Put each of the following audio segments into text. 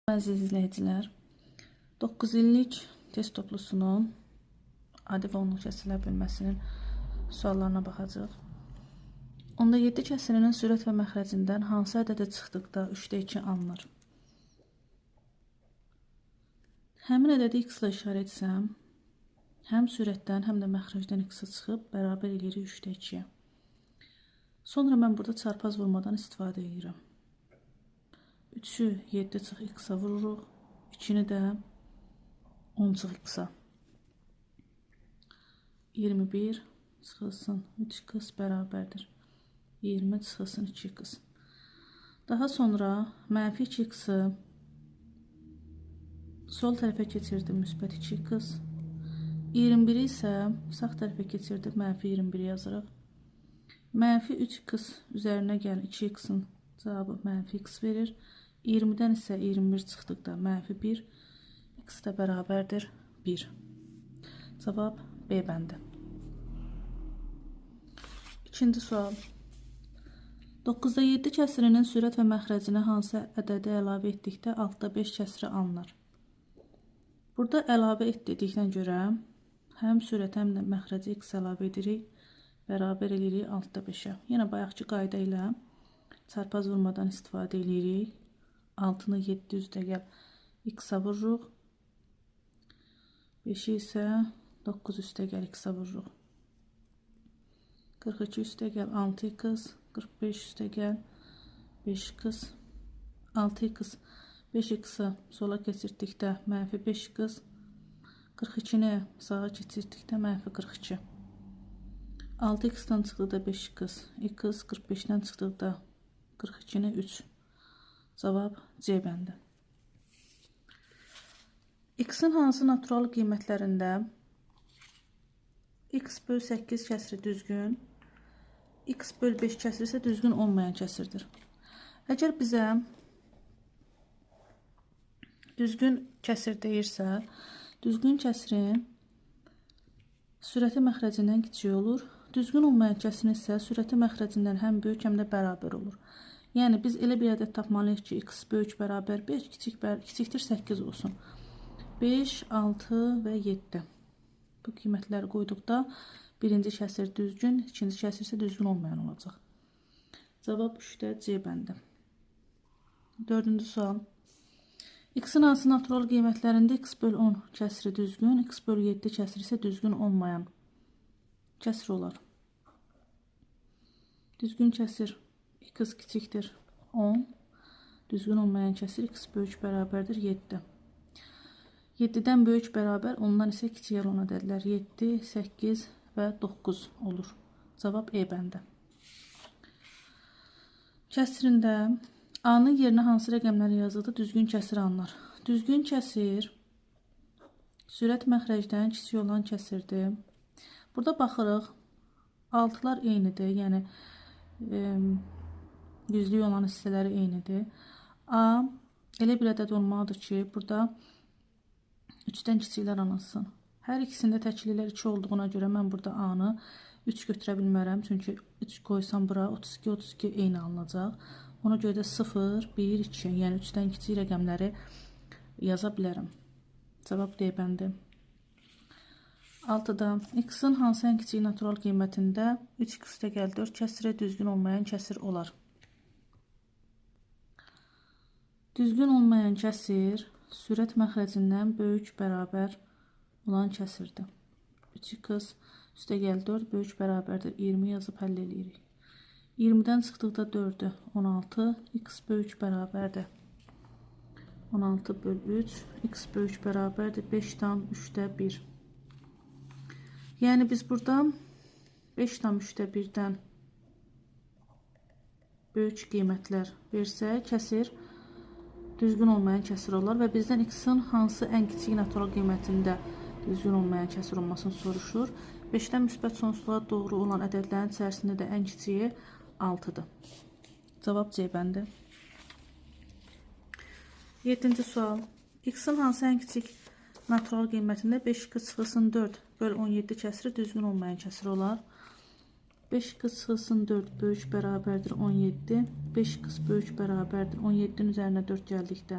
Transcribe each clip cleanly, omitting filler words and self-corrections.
Əziz izləyicilər, 9 illik test toplusunun adi və onluq kəsilə bilməsinin suallarına baxacaq. Onda 7 kəsirinin sürət və məxrəcindən hansı ədədə çıxdıqda 3-də 2 alınır? Həmin ədədi x ilə işarə etsəm, həm sürətdən, həm də məxrəcdən x-i çıxıb bərabər eləyirik 3-də 2-yə. Sonra mən burada çarpaz vurmadan istifadə edirəm. 3'ü 7 çıx x-a vururuq. 2'ni də 10 çıx x-a. 21 çıxılsın 3x bərabərdir 20 çıxılsın 2x. Daha sonra mənfi 2x-i sol tərəfə keçirdim müsbət 2x. 21-i isə sağ tərəfə keçirdim mənfi 21 yazırıq. Mənfi 3x üzərinə gəl 2x-in cavabı mənfi x verir. 20-dən isə 21 çıxdıqda mənfi 1, x də bərabərdir 1. Cavab B bəndi. İkinci sual. 9-da 7 kəsirinin sürət və məxrəcinə hansı ədədi əlavə etdikdə 6-da 5 kəsiri alınır? Burada əlavə etdikdən görə həm sürət, həm də məxrəci x əlavə edirik. Bərabər eləyirik 6-da 5-ə. Yenə bayaqki qayda ilə çarpaz vurmadan istifadə eləyirik. 6-nı 7 üstə gəl x-a vururuq. 5-i isə 9 üstə gəl x-a vururuq. 42 üstə gəl 6x, 45 üstə gəl 5x, 6x, 5x-i sola keçirdikdə mənfi 5x, 42-ni sağa keçirdikdə mənfi 42. 6x-dan çıxdıqda 5x, x 45-dən çıxdıqda 42-ni 3. Cavab C bəndi. X-in hansı natural qiymətlərində x böl 8 kəsiri düzgün, x böl 5 kəsiri isə düzgün olmayan kəsirdir. Əgər bizə düzgün kəsir deyirsə, düzgün kəsirin sürəti məxrəcindən kiçik olur. Düzgün olmayan kəsirin isə sürəti məxrəcindən həm böyük, həm də bərabər olur. Yəni biz elə bir ədəd tapmalıyıq ki, x böyük bərabər 5, kiçikdir 8 olsun. 5, 6 və 7. Bu qiymətləri qoyduqda birinci kəsir düzgün, ikinci kəsir isə düzgün olmayan olacaq. Cavab 3-də C bəndi. Dördüncü sual. X-in hansı natural qiymətlərində x böl 10 kəsiri düzgün, x böl 7 kəsiri isə düzgün olmayan kəsir olar? Düzgün kəsir x kiçikdir 10, düzgün olmayan kəsir x böyük bərabərdir 7. 7-dən böyük bərabər, ondan isə kiçik olan ədədlər 7, 8 və 9 olur. Cavab E bəndi. Kəsirində A-nın yerinə hansı rəqəmlər yazıldı? Düzgün kəsir alınır. Düzgün kəsir sürət məxrəcdən kiçik olan kəsirdir. Burada baxırıq, 6-lar eynidir, yəni yüzlük olan hissələri eynidir. A elə bir ədəd olmalıdır ki, burada 3-dən kiçiklər alınsın. Hər ikisində təkliklər 2 olduğuna görə mən burada A-nı 3 götürə bilmərəm. Çünki 3 qoysam bura 32, 32 eyni alınacaq. Ona görə də 0, 1, 2, yəni 3-dən kiçik rəqəmləri yaza bilərəm. Cavab D bəndi. 6-da x-in hansı ən kiçik natural qiymətində 3x üstə gəl 4 kəsiri düzgün olmayan kəsir olar? Düzgün olmayan kəsir sürət məxrəcindən böyük bərabər olan kəsirdir. 3x üstə gəl 4 böyük bərabərdir 20 yazıb həll edirik. 20-dən çıxdıqda 4-ü 16, x böyük bərabərdir 16 böl 3, x böyük bərabərdir 5 tam 3-də 1. Yəni biz burada 5 tam 3-də 1-dən böyük qiymətlər versək, kəsir düzgün olmayan kəsir olar və bizdən x-in hansı ən kiçik natural qiymətində düzgün olmayan kəsir olmasını soruşur. 5-dən müsbət sonsuzluğa doğru olan ədədlərin içərisində də ən kiçiyi 6-dır. Cavab C bəndi. 7-ci sual. X-in hansı ən kiçik natural qiymətində 5x çıxılsın 4 böl 17 kəsiri düzgün olmayan kəsir olar? 5x çıxılsın 4 böyük bərabərdir 17. 5x böyük bərabərdir 17-nin üzərinə 4 gəldikdə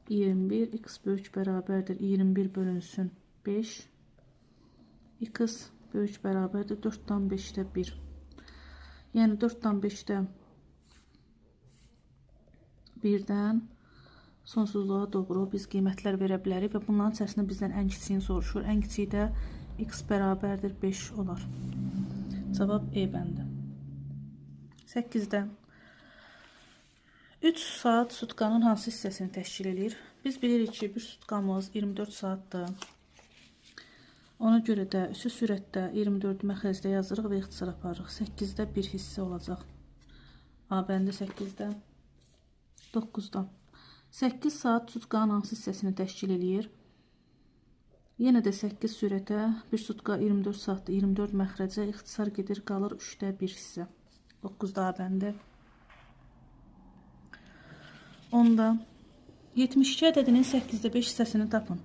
21. X böyük bərabərdir 21 bölünsün 5. X böyük bərabərdir 4'dan 5'də 1. Yəni 4'dan 5'də 1'dən sonsuzluğa doğru biz qiymətlər verə bilərik və bunların içərisində bizdən ən kiçiyini soruşur. Ən kiçiyi də X bərabərdir 5 olar. Cavab E bəndi. 8'də 3 saat sutkanın hansı hissəsini təşkil edir? Biz bilirik ki, bir sutkamız 24 saatdır. Ona görə də üstü sürətdə 24 məxrəcdə yazırıq və ixtisar aparırıq. 8'də bir hissə olacaq. A bəndi 8'də. 9'da 8 saat sutkanın hansı hissəsini təşkil edir? Yenə də 8 sürətə bir sutka 24 saatda 24 məxrəcə ixtisar gedir, qalır 3'də bir hissə. 9'da A bəndi. 10'da 72 ədədinin 8'də 5 hissəsini tapın.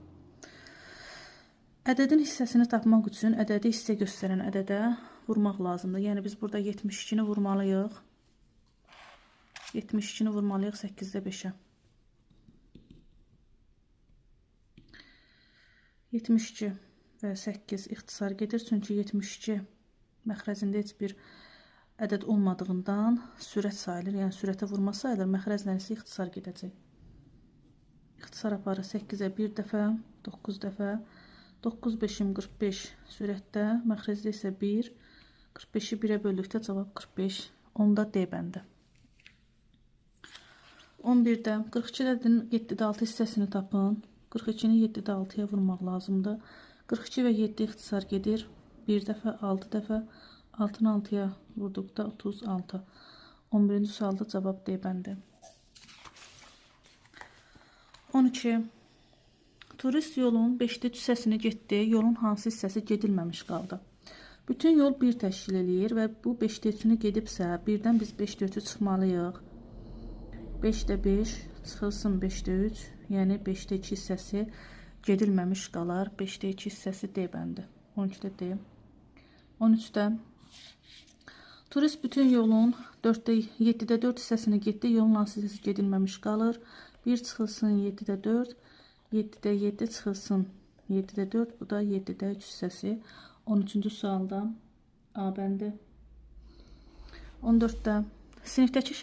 Ədədin hissəsini tapmaq üçün ədədi hissə göstərən ədədə vurmaq lazımdır. Yəni biz burada 72'ni vurmalıyıq. 72'ni vurmalıyıq 8'də 5'ə. 72 və 8 ixtisar gedir. Çünki 72 məxrəcində heç bir ədəd olmadığından sürət sayılır. Yəni sürətə vurma sayılır. Məxrəclə isə ixtisar gedəcək. İxtisar aparı 8'ə 1 dəfə, 9 dəfə. 9 5'im 45 sürətdə, məxrəcdə isə 1. 45'i 1'ə böldükdə cavab 45. 10'da D bəndi. 11'də 42 ədədinin 7'də 6 hissəsini tapın. 42'ni 7'də 6'ya vurmaq lazımdır. 42 və 7 ixtisar gedir. 1 dəfə, 6 dəfə. 6'nı 6'ya vurduqda 36. 11-ci sualda cavab D bəndi. 12. Turist yolun 5'də 3 hissəsini getdi. Yolun hansı hissəsi gedilməmiş qaldı? Bütün yol 1 təşkil eləyir və bu 5'də 3'ünü gedibsə, 1'dən biz 5'də 3'ü çıxmalıyıq. 5'də 5 çıxılsın 5'də 3, yəni 5'də 2 hissəsi gedilməmiş qalar. 5'də 2 hissəsi D bəndi. 12'də D. 13'də turist bütün yolun 7'də 4 hissəsini getdi. Yolun hansı hissəsi gedilməmiş qalır? 1 çıxılsın 7'də 4, 7'də 7 çıxılsın 7'də 4, bu da 7'də 3 hissəsi. 13-cü sualda A bəndi. 14'də sinifdəki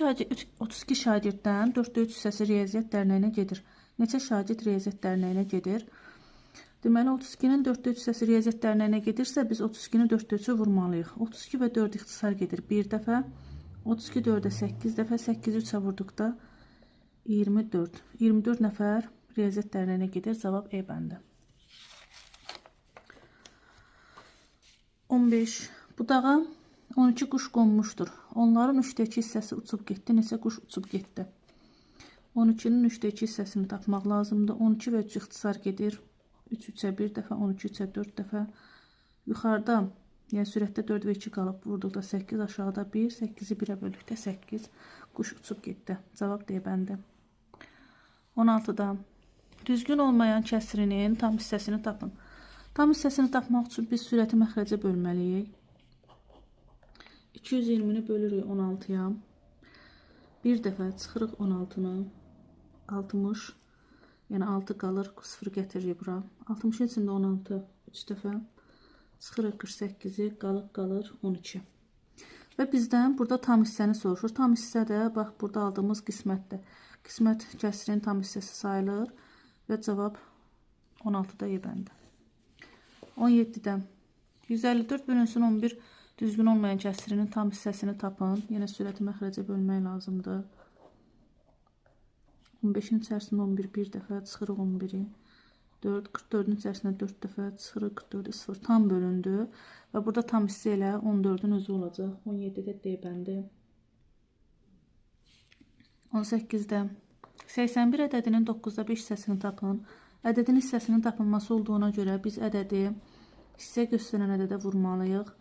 32 şagirddən 4'də 3 hissəsi riyaziyyat dərnəyinə gedir. Neçə şagird riyaziyyat dərnəyinə gedir? Deməli 32'nin 4'də 3 hissəsi riyaziyyat dərnəyinə gedirsə, biz 32'ni 4'də 3'ü vurmalıyıq. 32 və 4 ixtisar gedir 1 dəfə. 32 4'də 8 dəfə, 8'i 3'ə vurduqda 24. 24 nəfər riyaziyyat dərnəyinə gedir. Cavab E bəndi. 15. Budağa 12 quş qonmuşdur. Onların 3'də 2 hissəsi uçub getdi. Neçə quş uçub getdi? 12'nin 3'də 2 hissəsini tapmaq lazımdır. 12 və 3 ixtisar gedir. 3 3'ə 1 dəfə, 12 3'ə 4 dəfə. Yuxarıda, yəni sürətdə 4 və 2 qalıb. Vurduqda 8, aşağıda 1. 8'i 1'ə böldükdə 8 quş uçub getdi. Cavab D bəndi. 16'da düzgün olmayan kəsrinin tam hissəsini tapın. Tam hissəsini tapmaq üçün biz sürəti məxrəcə bölməliyik. 220'ni bölürük 16'ya. Bir dəfə çıxırıq 16'nı. 60. Yəni 6 qalır. 0 gətiririk bura. 60'ın içində 16. 3 dəfə. Çıxırıq 48'i. Qalır 12. Və bizdən burada tam hissəni soruşur. Tam hissə də bax burada aldığımız qismətdir. Qismət kəsrin tam hissəsi sayılır. Və cavab 16'da E bəndi. 17'də 154 bölünsün 11 düzgün olmayan kəsrinin tam hissəsini tapın. Yenə sürəti məxrəcə bölmək lazımdır. 15'in içərisində 11 bir dəfə, çıxırıq 11'i. 4, 44'ün içərisində 4 dəfə, çıxırıq 44'ü 0. Tam bölündü. Və burada tam hissə ilə 14'ün özü olacaq. 17'də D bəndi. 18'də 81 ədədinin 9'da 5 hissəsini tapın. Ədədin hissəsinin tapılması olduğuna görə biz ədədi hissə göstərən ədədə vurmalıyıq.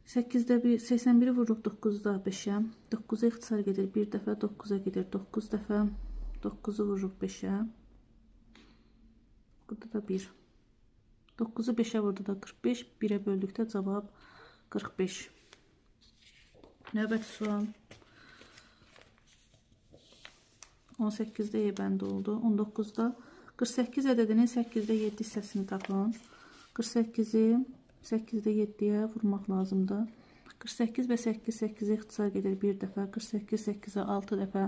81'i vururuq 9'da 5'ə. 9'a ixtisar gedir 1 dəfə, 9'a gedir 9 dəfə. 9'u vururuq 5'ə. Burada da 1. 9'u 5'ə vurdu da 45. 1'ə böldükdə cavab 45. Növbəti sual. 18-də E bəndi oldu. 19-da 48 ədədinin 8-də 7 hissəsini tapın. 48-i 8-də 7-yə vurmaq lazımdır. 48 və 8 8-ə ixtisar gedir bir dəfə. 48 8-ə 6 dəfə.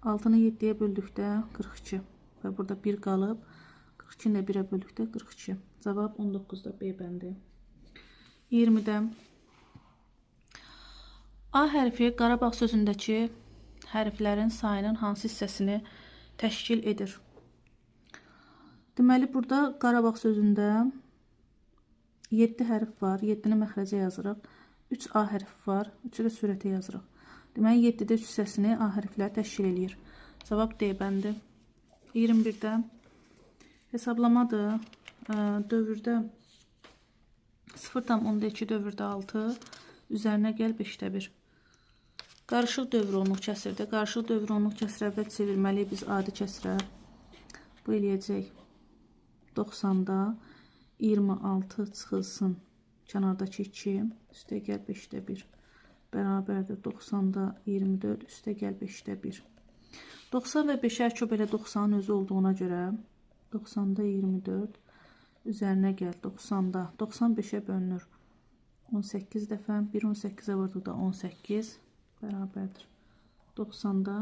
6-nı 7-yə böldükdə 42. Və burada 1 qalıb. 42-ni də 1-ə böldükdə 42. Cavab 19-da B bəndi. 20-də A hərfi Qarabağ sözündəki hərflərin sayının hansı hissəsini təşkil edir? Deməli, burada Qarabağ sözündə 7 hərf var. 7-ni məxrəcə yazırıq. 3 A hərfi var. 3-ü də sürətə yazırıq. Deməli, 7-də 3 hissəsini A hərfləri təşkil edir. Cavab D bəndi. 21-də hesablamadır. Dövrdə 0,2 dövrdə 6. Üzərinə gəl 5-də 1. Qarışıq dövr onluq kəsirdir. Qarışıq dövr onluq kəsirə əvvəl çevirməliyik biz adi kəsirə. Bu eləyəcək 90-da 26 çıxılsın kənardakı 2. Üstə gəl 5-də 1. Bərabərdir 90-da 24. Üstə gəl 5-də 1. 90 və 5-ə çox belə 90-ın özü olduğuna görə 90-da 24. Üzərinə gəl 90-da 95-ə bölünür. 18 dəfə 1 18-ə vurduqda 18 bərabərdir. 90-da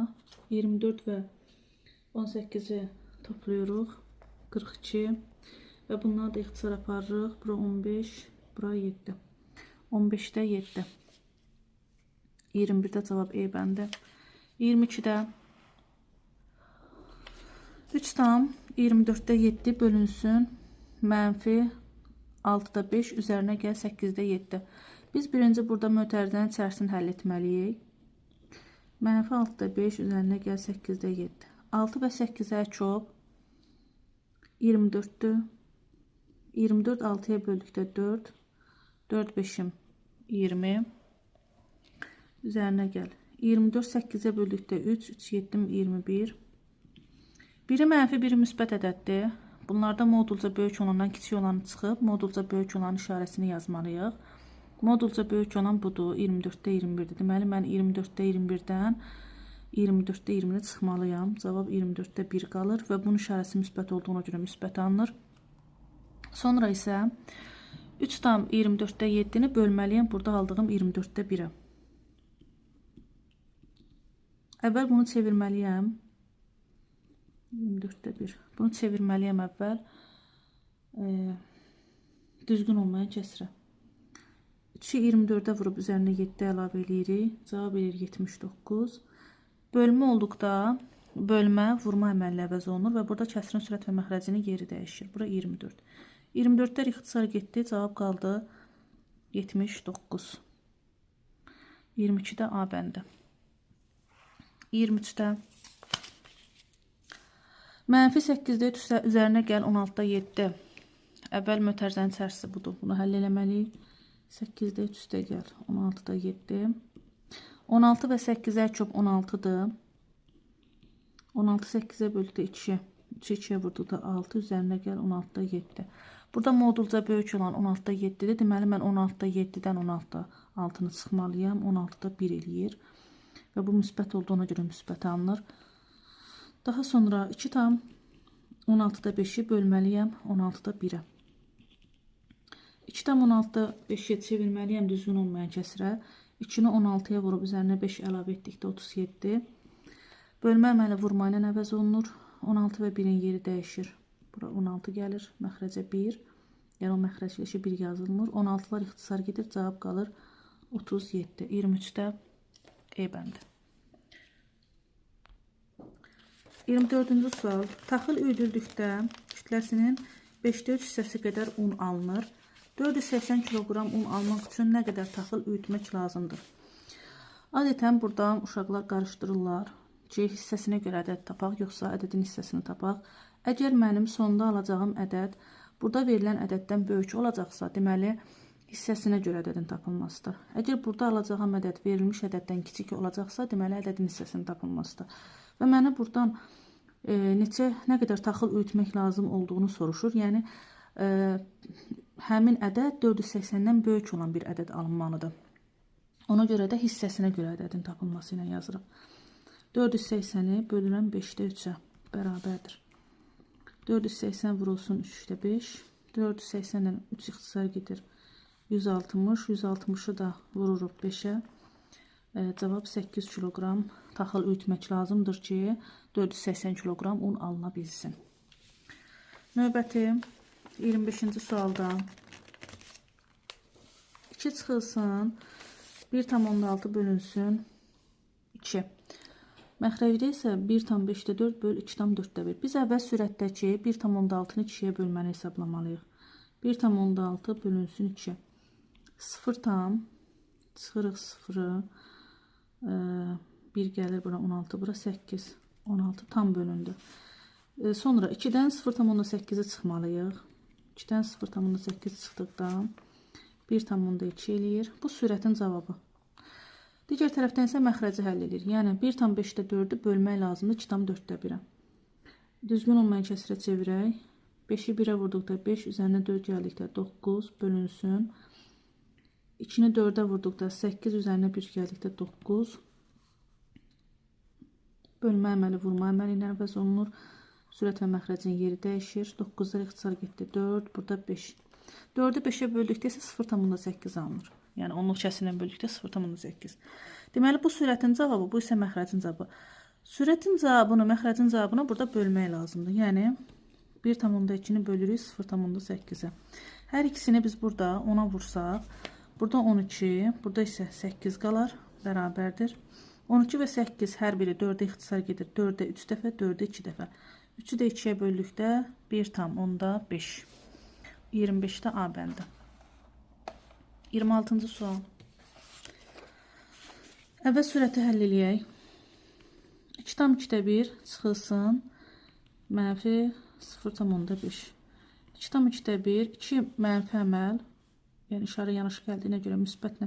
24 və 18-i toplayırıq. 42 və bunları da ixtisar aparırıq. Bura 15, bura 7. 15-də 7. 21-də cavab E bəndi. 22-də 3,24-də 7 bölünsün. Mənfi 6-da 5 üzərinə gəl 8-də 7. Biz birinci burada mötərizənin içərisini həll etməliyik. Mənfi 6-da 5 üzərinə gəl 8-də 7. 6 və 8-ə çox 24-dür. 24 6-ya böldükdə 4. 4 5-im 20. Üzərinə gəl. 24 8-ə böldükdə 3. 3 7-im 21. Biri mənfi, biri müsbət ədəddir. Bunlarda modulca böyük olandan kiçik olanı çıxıb, modulca böyük olanın işarəsini yazmalıyıq. Modulca böyük olan budur, 24-də 21-dir. Deməli, mən 24-də 21-dən 24-də 20-ni çıxmalıyam. Cavab 24-də 1 qalır və bunun işarəsi müsbət olduğuna görə müsbət alınır. Sonra isə 3,24-də 7-ni bölməliyəm burada aldığım 24-də 1-ə. Əvvəl bunu çevirməliyəm. 24-də 1. Bunu çevirməliyəm əvvəl. Düzgün olmayan kəsrə. 3-ü 24-də vurub üzərinə 7 əlavə edirik. Cavab edir 79. Bölmə olduqda bölmə vurma əməlli əvəz olunur və burada kəsrin sürət və məxrəcinin yeri dəyişir. Bura 24. 24-də ixtisar getdi. Cavab qaldı 79. 22-də A bəndi. 23-də mənfi 8-də 3 üzərinə gəl 16-da 7. Əvvəl mötərizənin içərisi budur. Bunu həll eləməliyik. 8-də 3 üstə gəl 16-da 7. 16 və 8-ə çox 16-dır. 16 8-ə böldükdə 2. 3-ü 2-yə vurduqda 6. Üzərinə gəl 16-da 7. Burada modulca böyük olan 16-da 7-dir. Deməli, mən 16-da 7-dən 16-da 6-nı çıxmalıyam. 16-da 1 eləyir. Və bu müsbət olduğuna görə müsbət alınır. Daha sonra 2,16-da 5-i bölməliyəm 16-da 1-ə. 2,16-da 5-i çevirməliyəm düzgün olmayan kəsrə. 2-ni 16-ya vurub üzərinə 5 əlavə etdikdə 37. Bölmə əməli vurma ilə əvəz olunur. 16 və 1-in yeri dəyişir. Bura 16 gəlir. Məxrəcə 1. Yəni o məxrəcləşi 1 yazılmır. 16-lar ixtisar gedir. Cavab qalır 37. 23-də E bəndi. 24-cü sual. Taxıl üyüdüldükdə kütləsinin 5-də 3 hissəsi qədər un alınır. 480 kiloqram un almaq üçün nə qədər taxıl üyütmək lazımdır? Adətən burada uşaqlar qarışdırırlar ki, hissəsinə görə ədəd tapaq, yoxsa ədədin hissəsini tapaq. Əgər mənim sonda alacağım ədəd burada verilən ədəddən böyük olacaqsa, deməli, hissəsinə görə ədədin tapılmasıdır. Əgər burada alacağım ədəd verilmiş ədəddən kiçik olacaqsa, deməli, ədədin hissəsinin tapılmasıdır. Və mənə buradan nə qədər taxıl üyütmək lazım olduğunu soruşur. Yəni, həmin ədəd 480-dən böyük olan bir ədəd alınmalıdır. Ona görə də hissəsinə görə ədədin tapılması ilə yazırıq. 480-i bölürəm 5-də 3-ə bərabərdir. 480 vurulsun 3-də 5. 480-dən 3 ixtisar gedir. 160. 160'ı da vururuq 5-ə. Cavab 8 kiloqram taxıl üyütmək lazımdır ki, 480 kiloqram un alına bilsin. Növbəti 25-ci sualda 2 çıxılsın, 1,6 bölünsün 2. Məxrəcdə isə 1,5-də 4 böl 2,4-də 1. Biz əvvəl sürətdəki 1,6-nı 2-yə bölməni hesablamalıyıq. 1,6 bölünsün 2. 0 tam, çıxırıq 0'ı, 1 gəlir bura 16, bura 8, 16 tam bölündü. Sonra 2-dən 0,8'i çıxmalıyıq. 2-dən 0,8 çıxdıqda 1,2 eləyir. Bu sürətin cavabı. Digər tərəfdən isə məxrəci həll edir. Yəni 1,5-də 4'ü bölmək lazımdır 2,4-də 1'ə. Düzgün olmayan kəsrə çevirək. 5'i 1'ə vurduqda 5, üzərinə 4 gəldikdə 9 bölünsün. 2'ni 4'ə vurduqda 8, üzərinə 1 gəldikdə 9. Bölmə əməli vurma əməli ilə əvəz olunur. Sürət və məxrəcin yeri dəyişir. 9'lar ixtisar getdi 4, burada 5. 4'ü 5'ə böldükdə isə 0,8 alınır. Yəni onluq kəsrlə böldükdə 0,8. Deməli bu sürətin cavabı, bu isə məxrəcin cavabı. Sürətin cavabını, məxrəcin cavabını burada bölmək lazımdır. Yəni 1,2-ni bölürük 0,8-ə. Hər ikisini biz burada 10'a vursaq, burada 12, burada isə 8 qalar, bərabərdir. 12 və 8 hər biri 4'ə ixtisar gedir. 4'ə 3 dəfə, 4'ə 2 dəfə. 3'ü də 2'yə böldükdə 1,5. 25'də A bəndi. 26-cı sual. Əvvəl sürəti həll eləyək. 2,2-də 1 çıxılsın, mənfi 0,5. 2,2-də 1, 2 mənfi əməl, yəni işarə yanlış gəldiyinə görə müsbətlə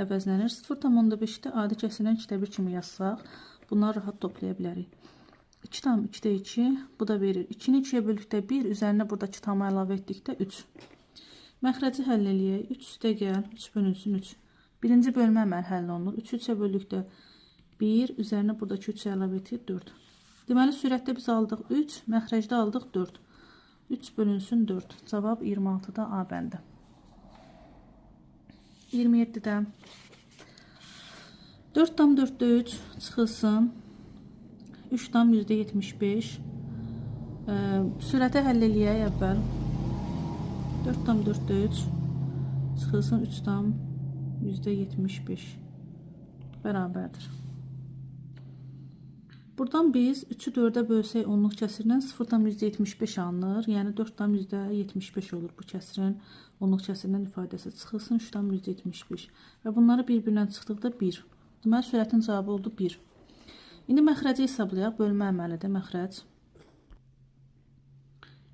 əvəzlənir. 0,5-də adi kəsilən 2'də 1 kimi yazsaq, bunları rahat toplaya bilərik. 2,2-də 2, bu da verir. 2-ni 2'yə böldükdə 1, üzərinə buradakı tamı əlavə etdikdə 3. Məxrəci həll eləyək. 3 üstə gəl, 3 bölünsün 3. Birinci bölmə əməl həll olunur. 3'ü 3'ə böldükdə 1, üzərinə buradakı 3'ü əlavə etdik 4. Deməli, sürətdə biz aldıq 3, məxrəcdə aldıq 4. 3 bölünsün 4. Cavab 26'da A bəndi. 27'də 4,4'də 3 çıxılsın. 3,75. Sürəti həll eləyək əvvəl. 4,4'də 3 çıxılsın 3,75 bərabərdir. Buradan biz 3'ü 4'ə bölsək onluq kəsirlə 0,75 alınır. Yəni 4,75 olur bu kəsirin onluq kəsirlə ifadəsi. Çıxılsın 3,75 və bunları bir-birindən çıxdıqda 1. Deməli sürətin cavabı oldu 1. İndi məxrəci hesablayaq. Bölmə əməlidir məxrəc.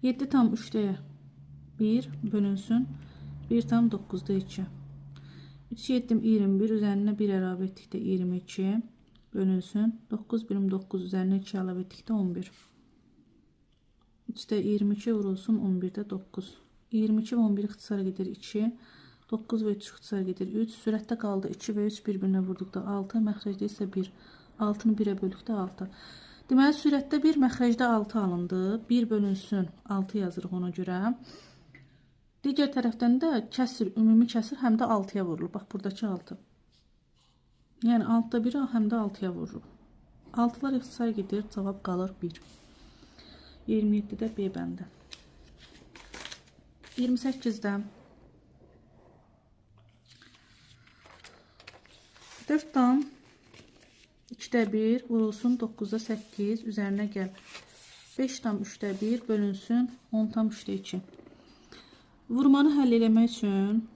7,3'də 1 bölünsün 1,9'da 2. 3 7 21 üzərinə 1 əlavə etdikdə 22 bölünsün 9 birim 9 üzərinə 2 əlavə etdikdə 11. 3'də 22 vurulsun 11'də 9. 22 və 11 ixtisar gedir 2. 9 və 3 ixtisar gedir 3. Sürətdə qaldı 2 və 3 bir-birinə vurduqda 6. Məxrəcdə isə 1. 6'nı 1'ə böldükdə 6. Deməli sürətdə 1, məxrəcdə 6 alındı. 1 bölünsün 6 yazırıq ona görə. Digər tərəfdən də kəsir, ümumi kəsir həm də 6'ya vurulur. Bax, buradakı 6. Yəni 6'da 1'i həm də 6'ya vurulur. 6'lar ixtisar gedir, cavab qalır 1. 27'də B bəndi. 28'də 4,2'də 1 vurulsun 9'da 8 üzərinə gəl. 5,3'də 1 bölünsün 10,3'də 2. Vurmanı həll eləmək üçün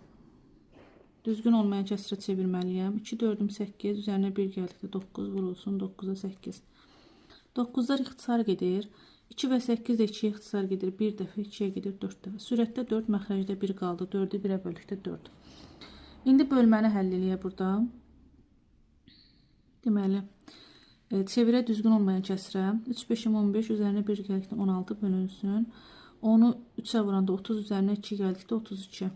düzgün olmayan kəsrə çevirməliyəm. 2, 4'üm 8, üzərinə 1 gəldikdə 9 vurulsun 9'da 8. 9'lar ixtisar gedir. 2 və 8 də 2'yə ixtisar gedir. 1 dəfə 2'yə gedir 4 dəfə. Sürətdə 4, məxrəcdə 1 qaldı. 4'ü 1'ə böldükdə 4. İndi bölməni həll eləyək burada. Deməli, çevirə düzgün olmayan kəsrə 3, 5'im 15, üzərinə 1 gəldikdə 16 bölünsün. Onu 3'ə vuranda 30, üzərinə 2 gəldikdə 32.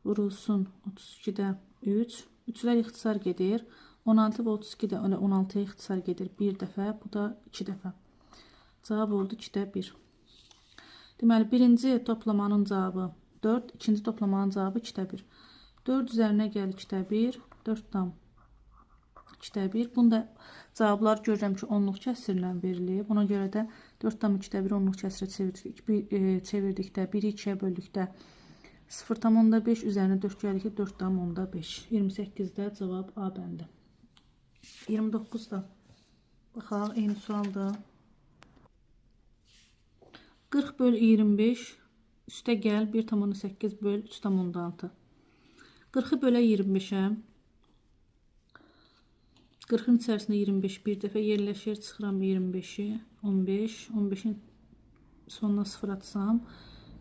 Vurulsun 32'də 3. 3'lər ixtisar gedir. 16 və 32 də 16-ya ixtisar gedir bir dəfə, bu da 2 dəfə. Cavab oldu 2-də 1. Deməli, birinci toplamanın cavabı 4, ikinci toplamanın cavabı 2-də 1. 4 üzərinə gəl 2-də 1, 4 tam 2-də 1. Bunda cavablar görürəm ki, onluq kəsirlə verilir. Buna görə də 4 tam 2-də 1 onluq kəsirə çevirdikdə, 1-i 2-yə böldükdə 0,5 üzərinə 4 gəldikdə 4,5. 28-də cavab A bəndi. 29-da baxaq, eyni sualdır. 40 böl 25 üstə gəl 1,8 böl 3,6. 40-ı bölə 25-ə. 40-ın içərisində 25 bir dəfə yerləşir. Çıxıram 25-i. 15. 15-in sonuna 0 atsam.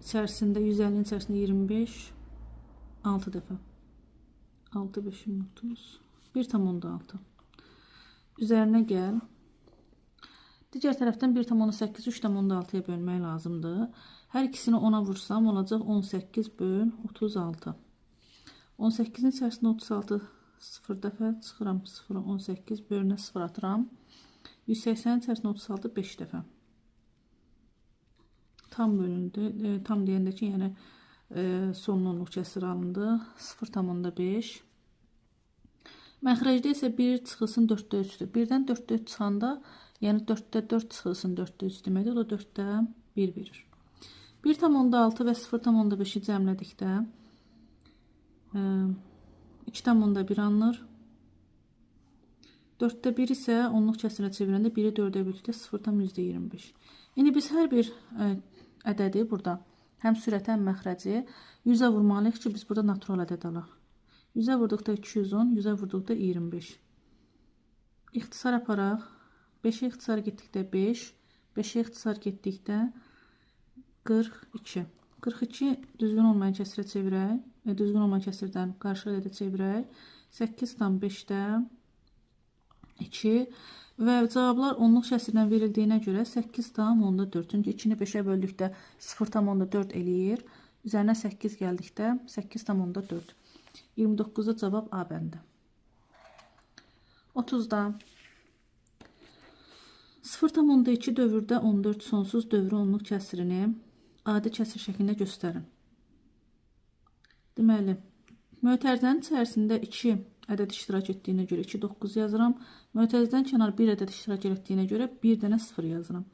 İçərisində 150-nin içərisində 25. 6 dəfə. 6, 5, 30. 1,6. Üzərinə gəl. Digər tərəfdən 1,8 3,6-ya bölmək lazımdır. Hər ikisini 10-a vursam olacaq 18 böl 36. 18-in içərisində 36 0 dəfə çıxıram 0, 18 bölünə 0 atıram. 180-in içərisində 36 5 dəfə. Tam bölündü. Tam deyəndə ki, yəni sonunluq kəsir alındı. 0,5. Məxrəcdə isə 1 çıxılsın 4-də 3-dür. 1-dən 4-də 3 çıxanda, yəni 4-də 4 çıxılsın 4-də 3 deməkdir. O da 4-də 1 verir. 1,6 və 0,5-i cəmlədikdə 2,1 alınır. 4-də 1 isə onluq kəsirə çevirəndə 1-i 4-ə böldükdə 0,25. İndi biz hər bir ədədi burada həm sürəti, həm məxrəci 100-ə vurmalıyıq ki, biz burada natural ədəd alaq. 100-ə vurduqda 210, 100-ə vurduqda 25. İxtisar aparaq. 5-ə ixtisar getdikdə 5, 5-ə ixtisar getdikdə 42. 42 düzgün olmayan kəsirə çevirək. Düzgün olmayan kəsirdən qarşı ədədə çevirək. 8,5-də 2 və cavablar onluq kəsirlə verildiyinə görə 8,4. Çünki 2-ni 5-ə böldükdə 0,4 eləyir. Üzərinə 8 gəldikdə 8,4. 29-da cavab A bəndi. 30-da 0,2 dövrdə 14 sonsuz dövrü onluq kəsirini adi kəsir şəklində göstərin. Deməli, mötərizənin içərisində 2 ədəd iştirak etdiyinə görə 2, 9 yazıram. Mötərizədən kənar 1 ədəd iştirak etdiyinə görə 1 dənə 0 yazıram.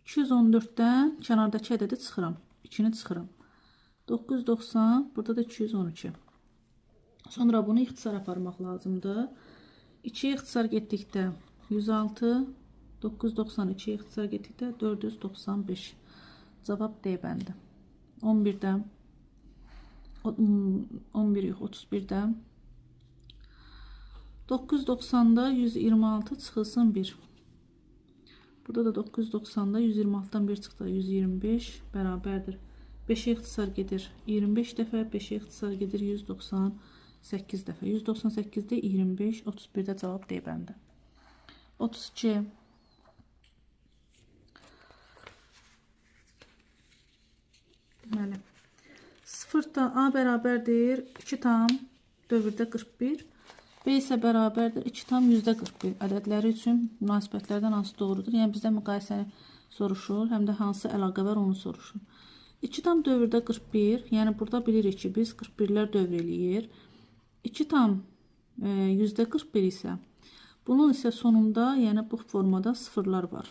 214-dən kənardakı ədədi çıxıram. 2-ni çıxıram. 990, burada da 212. Sonra bunu ixtisar aparmaq lazımdır. 2-yə ixtisar getdikdə 106, 992-yə ixtisar getdikdə 495. Cavab D bəndi. 11-də 11 yox, 31-də 990-da 126 çıxılsın 1. Burada da 990-da 126-dan 1 çıxdı 125 bərabərdir. 5-ə ixtisar gedir 25 dəfə, 5-ə ixtisar gedir 198 dəfə. 198-də 25, 31-də cavab D bəndi. 32. Deməli, 0 A bərabərdir 2 tam dövrdə 41. B isə bərabərdir 2 tam %41. Ədədləri üçün münasibətlərdən hansı doğrudur? Yəni bizdən müqayisəni soruşur, həm də hansı əlaqə var onu soruşur. 2 tam dövrdə 41, yəni burada bilirik ki, biz 41-lər dövr eləyir. 2 tam %41 isə, bunun isə sonunda, yəni bu formada sıfırlar var.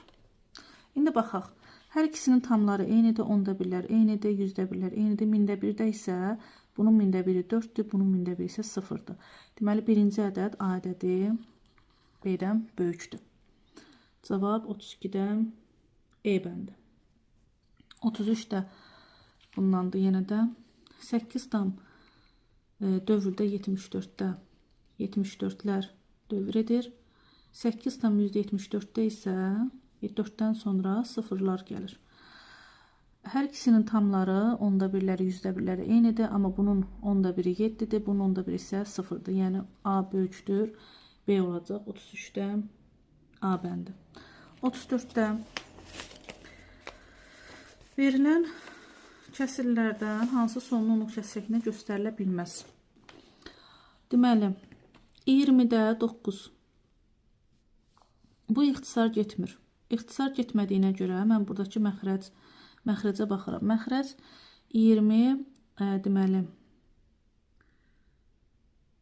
İndi baxaq, hər ikisinin tamları eynidir, 10-da birlər eynidir, 100-də birlər eynidir, 1000-də birdə isə bunun 1000-də biri 4-dür, bunun 1000-də biri isə 0-dır. Deməli, birinci ədəd A ədədi B-dən böyükdür. Cavab 32-dən E bəndi. 33-də bundandır yenə də 8 tam dövrdə 74-də 74-lər dövr edir. 8 tam %74-də isə 4-dən sonra sıfırlar gəlir. Hər ikisinin tamları 10-da birləri, 100-də birləri eynidir, amma bunun 10-da biri 7-dir, bunun 10-da biri isə 0-dır. Yəni A böyükdür, B olacaq. 33-də A bəndi. 34-də verilən kəsirlərdən hansı sonlu onluq kəsir şəklində göstərilə bilməz? Deməli, 20-də 9. Bu ixtisar getmir. İxtisar getmədiyinə görə mən buradakı məxrəcə baxıram. Məxrəc 20, deməli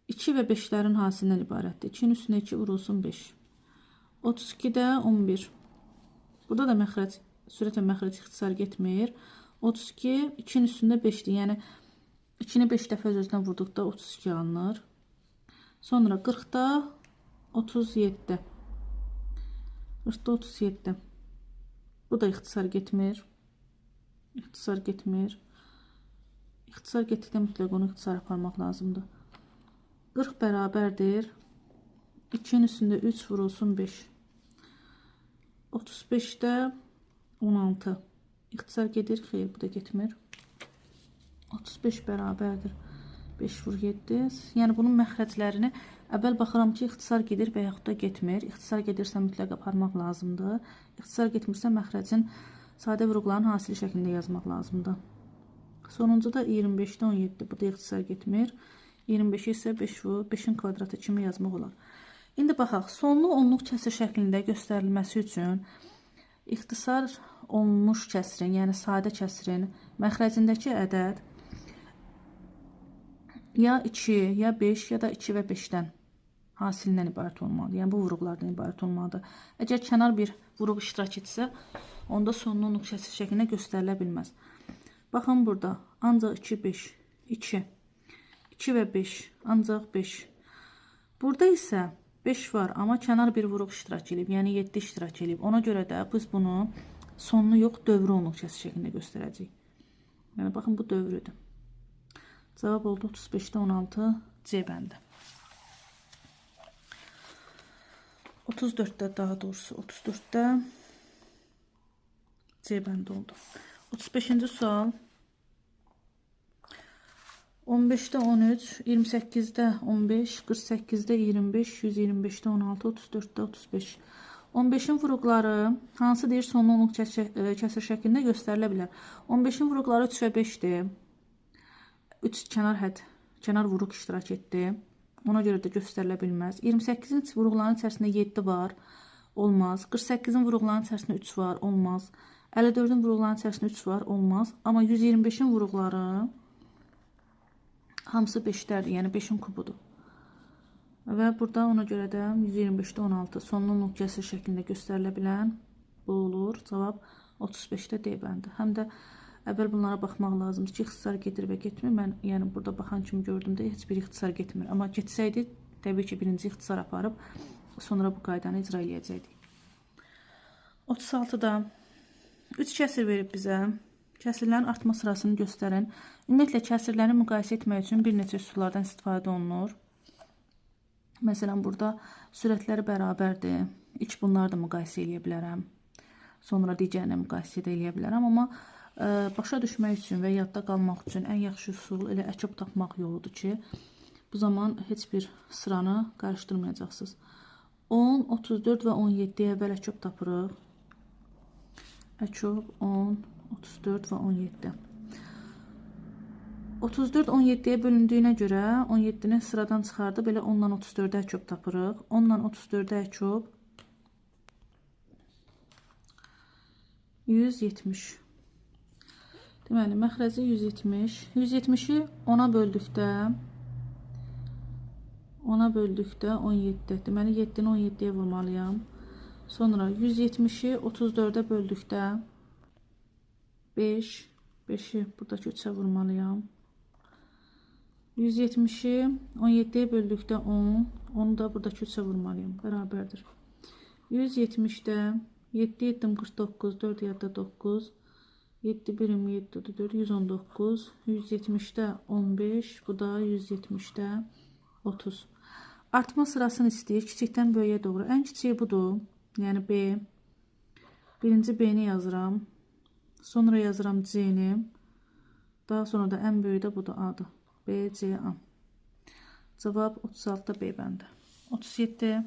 2 və 5-lərin hasilindən ibarətdir. 2-nin üstünə 2 vurulsun 5. 32-də 11. Burada da məxrəc, sürətlə məxrəc ixtisar getmir. 32, 2-nin üstündə 5-dir. Yəni 2-ni 5 dəfə öz-özünə vurduqda 32 alınır. Sonra 40-da 37. 40-da 37. Bu da ixtisar getmir. İxtisar getmir. İxtisar getdikdə mütləq onu ixtisar aparmaq lazımdır. 40 bərabərdir. 2-nin üstündə 3 vurulsun 5. 35-də 16. İxtisar gedir. Xeyr, bu da getmir. 35 bərabərdir. 5 vur 7. Yəni bunun məxrəclərini əvvəl baxıram ki, ixtisar gedir və yaxud da getmir. İxtisar gedirsə mütləq aparmaq lazımdır. İxtisar getmirsə məxrəcin sadə vurğuların hasili şəklində yazmaq lazımdır. Sonuncu da 25-də 17. Bu da ixtisar getmir. 25 isə 5-in kvadratı kimi yazmaq olar. İndi baxaq, sonlu onluq kəsr şəklində göstərilməsi üçün ixtisar olunmuş kəsrin, yəni sadə kəsrin məxrəcindəki ədəd ya 2, ya 5, ya da 2 və 5-dən hasilindən ibarət olmalıdır. Yəni bu vuruqlardan ibarət olmalıdır. Əgər kənar bir vuruq iştirak etsə, onda sonlu onluq kəsr şəklində göstərilə bilməz. Baxın burada, ancaq 2, 5, 2, 2 və 5, ancaq 5. Burada isə 5 var, amma kənar bir vuruq iştirak edib, yəni 7 iştirak edib. Ona görə də biz bunu sonlu yox, dövrü onluq kəsr şəklində göstərəcəyik. Yəni baxın, bu dövrüdür. Cavab oldu 35-də 16 C bəndi. 34-də daha doğrusu 34-də C bəndi oldu. 35-ci sual. 15-də 13, 28-də 15, 48-də 25, 125-də 16, 34-də 35. 15-in vuruqları hansı deyir sonlu onluq kəsr şəklində göstərilə bilər. 15-in vuruqları 3 və 5-dir. 3 kənar vuruq iştirak etdi. Ona görə də göstərilə bilməz. 28-in vuruqlarının içərisində 7 var. Olmaz. 48-in vuruqlarının içərisində 3 var. Olmaz. 54-ün vuruqlarının içərisində 3 var. Olmaz. Amma 125-in vuruqları hamısı 5-lərdir. Yəni 5-in kubudur. Və burada ona görə də 125-də 16 sonlu onluq kəsr şəklində göstərilə bilən bu olur. Cavab 35-də D bəndi. Həm də əvvəl bunlara baxmaq lazımdır ki, ixtisar gedir və getmir. Mən yəni burada baxan kimi gördüm də heç bir ixtisar getmir. Amma getsəydi, təbii ki, birinci ixtisar aparıb sonra bu qaydanı icra eləyəcəkdik. 36-da 3 kəsir verib bizə. Kəsirlərin artma sırasını göstərin. Ümumiyyətlə, kəsirləri müqayisə etmək üçün bir neçə üsullardan istifadə olunur. Məsələn, burada sürətləri bərabərdir. İlk bunları da müqayisə eləyə bilərəm. Sonra digərini müqayisə eləyə bilərəm. Amma başa düşmək üçün və yadda qalmaq üçün ən yaxşı üsul elə əkob tapmaq yoludur ki, bu zaman heç bir sıranı qarışdırmayacaqsınız. 10, 34 və 17-yə əvvəl əkob tapırıq. Əkob 10, 34 və 17. 34 17-yə bölündüyünə görə 17-ni sıradan çıxardıb elə 10-dan 34-ə əkob tapırıq. 10-dan 34-ə əkob 170. Deməli, məxrəci 170. 170-i 10-a böldükdə 17. Deməli, 7-ni 17-yə vurmalıyam. Sonra 170-i 34-ə böldükdə 5. 5-i buradakı 3-ə vurmalıyam. 170-i 17-yə böldükdə 10. Onu da buradakı 3-ə vurmalıyam. Bərabərdir. 170-də 7, 7, 49, 4 yadda 9. 7 birim 7, 4, 119. 170-də 15. Bu da 170-də 30. Artma sırasını istəyir. Kiçikdən böyüyə doğru. Ən kiçiyi budur. Yəni B. Birinci B-ni yazıram. Sonra yazıram C-ni. Daha sonra da ən böyüyü də budur. A-dır. B, C, A. Cavab 36-da B bəndi. 37.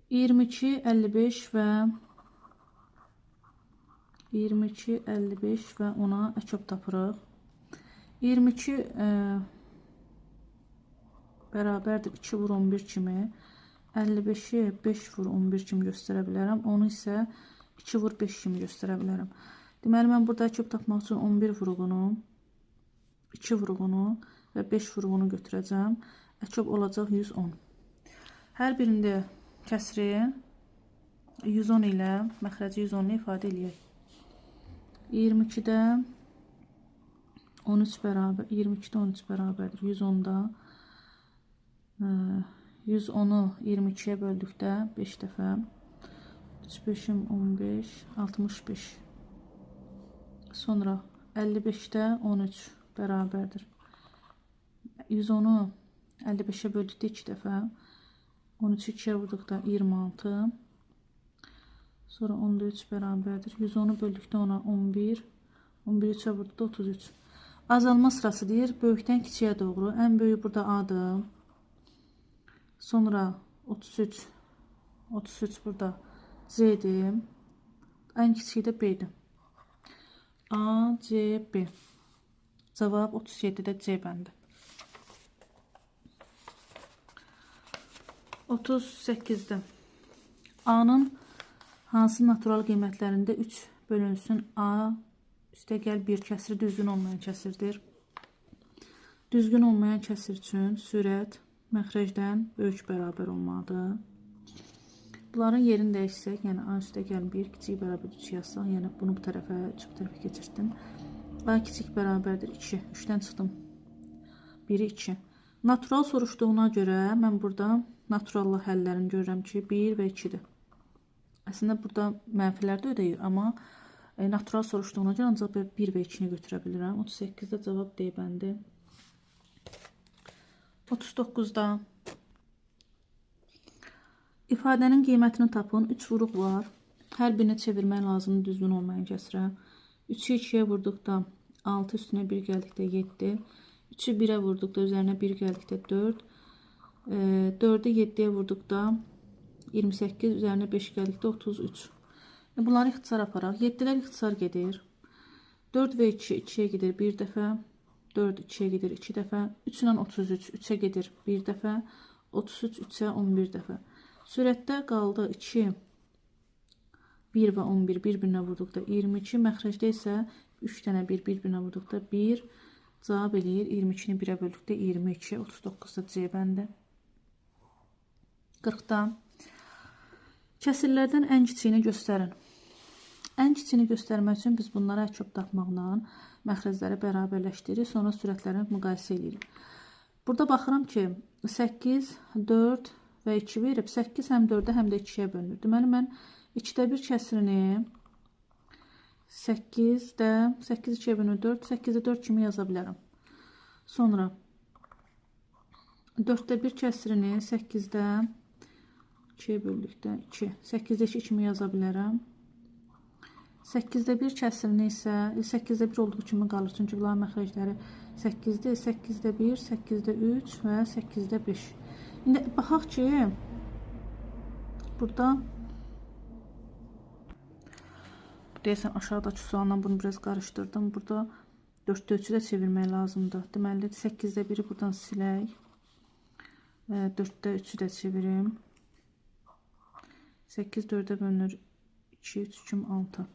22, 55 və 22, 55 və ona əkob tapırıq. 22 bərabərdir 2 vur 11 kimi. 55-i 5 vur 11 kimi göstərə bilərəm. Onu isə 2 vur 5 kimi göstərə bilərəm. Deməli, mən burada əküb tapmaq üçün 11 vurğunu, 2 vurğunu və 5 vurğunu götürəcəm. Əküb olacaq 110. Hər birində kəsri 110 ilə, məxrəci 110 ilə ifadə eləyək. 22-də 13 bərabər, 22-də 13 bərabərdir 110-da. 110-u 22-yə böldükdə 5 dəfə. 3 5-im 15, 65. Sonra 55-də 13 bərabərdir. 110-u 55-ə böldükdə 2 dəfə. 13-ü 2-yə vurduqda 26. Sonra 10-da 3 bərabərdir. 110-u böldükdə ona 11. 11-i 3-ə vurduqda 33. Azalma sırası deyir. Böyükdən kiçiyə doğru. Ən böyük burada A-dır. Sonra 33. 33 burada C-dir. Ən kiçiyi də B-dir. A, C, B. Cavab 37-də C bəndi. 38-də A-nın hansı natural qiymətlərində 3 bölünsün A üstəgəl 1 kəsiri düzgün olmayan kəsirdir. Düzgün olmayan kəsir üçün sürət məxrəcdən böyük bərabər olmalıdır. Bunların yerini dəyişsək, yəni A üstəgəl 1 kiçik bərabər 3 yazsaq, yəni bunu bu tərəfə, 3 bu tərəfə keçirdim. A kiçik bərabərdir 2. 3-dən çıxdım. 1-i 2. Natural soruşduğuna görə mən burada naturallı həllərini görürəm ki, 1 və 2-dir. Əslində burada mənfilər də ödəyir, amma natural soruşduğuna görə ancaq 1 və 2-ni götürə bilirəm. 38-də cavab D bəndi. 39-da ifadənin qiymətini tapın. 3 vuruq var. Hər birini çevirmək lazımdır düzgün olmayan kəsrə. 3-ü 2-yə vurduqda 6, üstünə 1 gəldikdə 7. 3-ü 1-ə vurduqda üzərinə 1 gəldikdə 4. 4-ü 7-yə vurduqda 28, üzərinə 5 gəldikdə 33. Bunları ixtisar aparaq. 7-lər ixtisar gedir. 4 və 2, 2-yə gedir 1 dəfə. 4, 2-yə gedir 2 dəfə. 3 ilə 33, 3-ə gedir 1 dəfə. 33, 3-ə 11 dəfə. Sürətdə qaldı 2, 1 və 11 bir-birinə vurduqda 22. Məxrəcdə isə 3 dənə 1 bir-birinə vurduqda 1. Cavab eləyir 22-ni 1-ə böldükdə 22. 39-da C bəndi. 40-da kəsirlərdən ən kiçiyini göstərin. Ən kiçiyini göstərmək üçün biz bunları əküb tapmaqla məxrəcləri bərabərləşdiririk, sonra sürətlərini müqayisə edirik. Burada baxıram ki, 8, 4 və 2 verib. 8 həm 4-ə, həm də 2-yə bölünür. Deməli, mən 2-də 1 kəsirini 8-də 8 2-yə bölünür 4, 8-də 4 kimi yaza bilərəm. Sonra 4-də 1 kəsirini 8-də 2-yə böldükdə 2, 8-də 2 kimi yaza bilərəm. 8-də 1 kəsirini isə 8-də 1 olduğu kimi qalır. Çünki bunların məxrəcləri 8-də, 8-də 1, 8-də 3 və 8-də 5. İndi baxaq ki, burada deyəsən aşağıdakı sualla bunu biraz qarışdırdım. Burada 4-də 3-ü də çevirmək lazımdır. Deməli, 8-də 1-i buradan silək. 4-də 3-ü də çevirim. 8 4-ə bölünür 2, 3, 2, 6.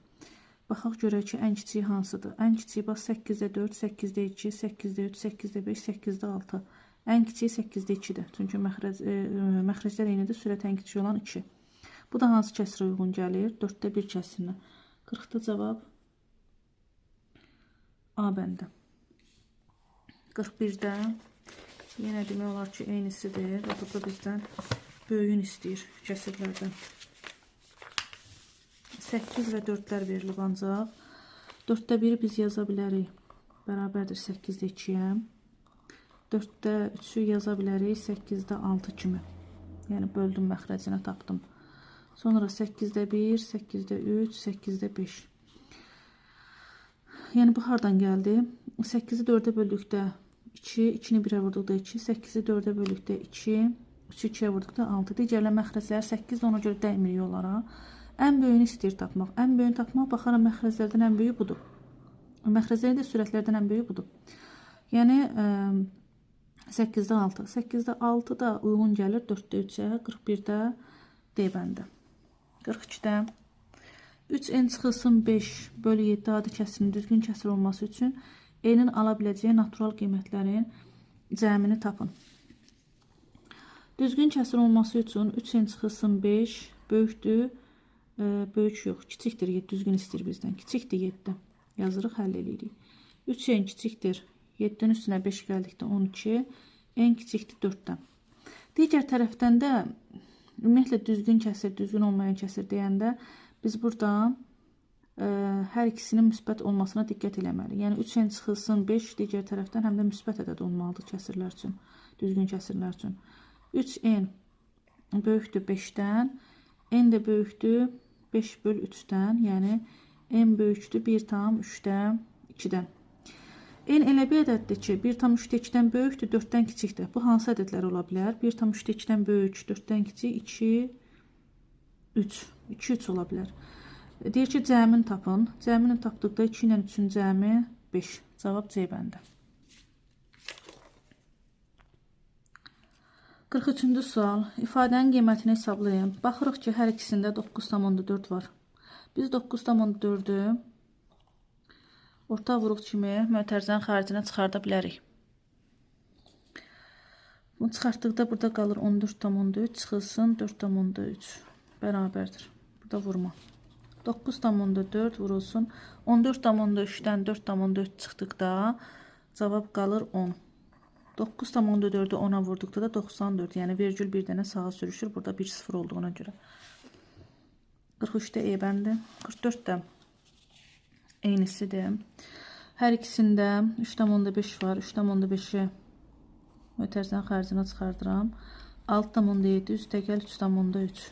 Baxaq görək ki, ən kiçiyi hansıdır? Ən kiçiyi bax 8-də 4, 8-də 2, 8-də 3, 8-də 5, 8-də 6. Ən kiçiyi 8-də 2-dir. Çünki məxrəclər eynidir, sürət ən kiçik olan 2. Bu da hansı kəsrə uyğun gəlir? 4-də 1 kəsirinə. 40-da cavab A bəndi. 41-də yenə demək olar ki, eynisidir və burada bizdən böyüyün istəyir kəsirlərdən. 8 və 4-lər verilib ancaq. 4-də 1-i biz yaza bilərik. Bərabərdir 8-də 2-yə. 4-də 3-ü yaza bilərik 8-də 6 kimi. Yəni böldüm məxrəcinə tapdım. Sonra 8-də 1, 8-də 3, 8-də 5. Yəni bu hardan gəldi? 8-i 4-ə böldükdə 2, 2-ni 1-ə vurduqda 2, 8-i 4-ə böldükdə 2, 3-ü 2-yə vurduqda 6. Digərlər məxrəclər 8-də ona görə dəymirik onlara. Ən böyüyünü istəyir tapmaq. Ən böyüyünü tapmaq, baxaram məxrəclərdən ən böyüyü budur. Məxrəclərin də sürətlərdən ən böyüyü budur. Yəni 8-də 6. 8-də 6 da uyğun gəlir 4-də 3-ə, 41-də D bəndi. 42-də 3n çıxılsın 5 bölü 7 adi kəsirin düzgün kəsir olması üçün n-in ala biləcəyi natural qiymətlərin cəmini tapın. Düzgün kəsir olması üçün 3n çıxılsın 5 böyükdür, böyük yox, kiçikdir 7, düzgün istəyir bizdən. Kiçikdir 7. Yazırıq, həll edirik. 3n kiçikdir 7-nin üstünə 5 gəldikdə 12, n kiçikdir 4-dən. Digər tərəfdən də ümumiyyətlə düzgün kəsir, düzgün olmayan kəsir deyəndə biz burada hər ikisinin müsbət olmasına diqqət eləməliyik. Yəni 3n çıxılsın 5 digər tərəfdən həm də müsbət ədəd olmalıdır kəsirlər üçün, düzgün kəsirlər üçün. 3n böyükdür 5-dən, n də böyükdür 5 böl 3-dən, yəni n böyükdür 1/3-də 2-dən. N elə bir ədəddir ki, 1/3-də 2-dən böyükdür, 4-dən kiçikdir. Bu hansı ədədlər ola bilər? 1/3-də 2-dən böyük, 4-dən kiçik, 2, 3. 2, 3 ola bilər. Deyir ki, cəmini tapın. Cəmini tapdıqda 2 ilə 3-ün cəmi 5. Cavab C bəndə. 43-cü sual. İfadənin qiymətini hesablayın. Baxırıq ki, hər ikisində 9,4 var. Biz 9,4-ü orta vuruq kimi mötərizənin xaricinə çıxarda bilərik. Bunu çıxartdıqda burada qalır 14,3 çıxılsın 4,3 bərabərdir. Burada vurma. 9,4 vurulsun 14,3-dən 4,4 çıxdıqda cavab qalır 10. 9,4-ü 10-a vurduqda da 94, yəni virgül bir dənə sağa sürüşür. Burada 1-0 olduğuna görə. 43-də E bəndi. 44-də eynisidir. Hər ikisində 3,5 var. 3,5-i mötərizənin xaricinə çıxardıram. 6,7 üstə gəl 3,3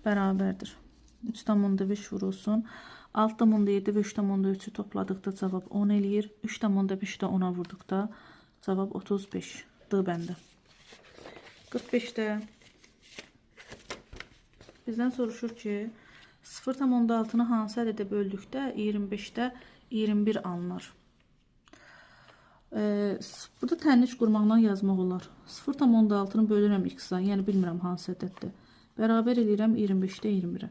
bərabərdir. 3,5 vurulsun. 6,7 və 3,3-ü topladıqda cavab 10 eləyir. 3,5-də 10-a vurduqda cavab 35. D bəndi. 45-də bizdən soruşur ki, 0,6-nı hansı ədədə böldükdə 25-də 21 alınır. Burada tənlik qurmaqla yazmaq olar. 0,6-nı bölürəm x-a, yəni bilmirəm hansı ədəddir. Bərabər eləyirəm 25-də 21-ə.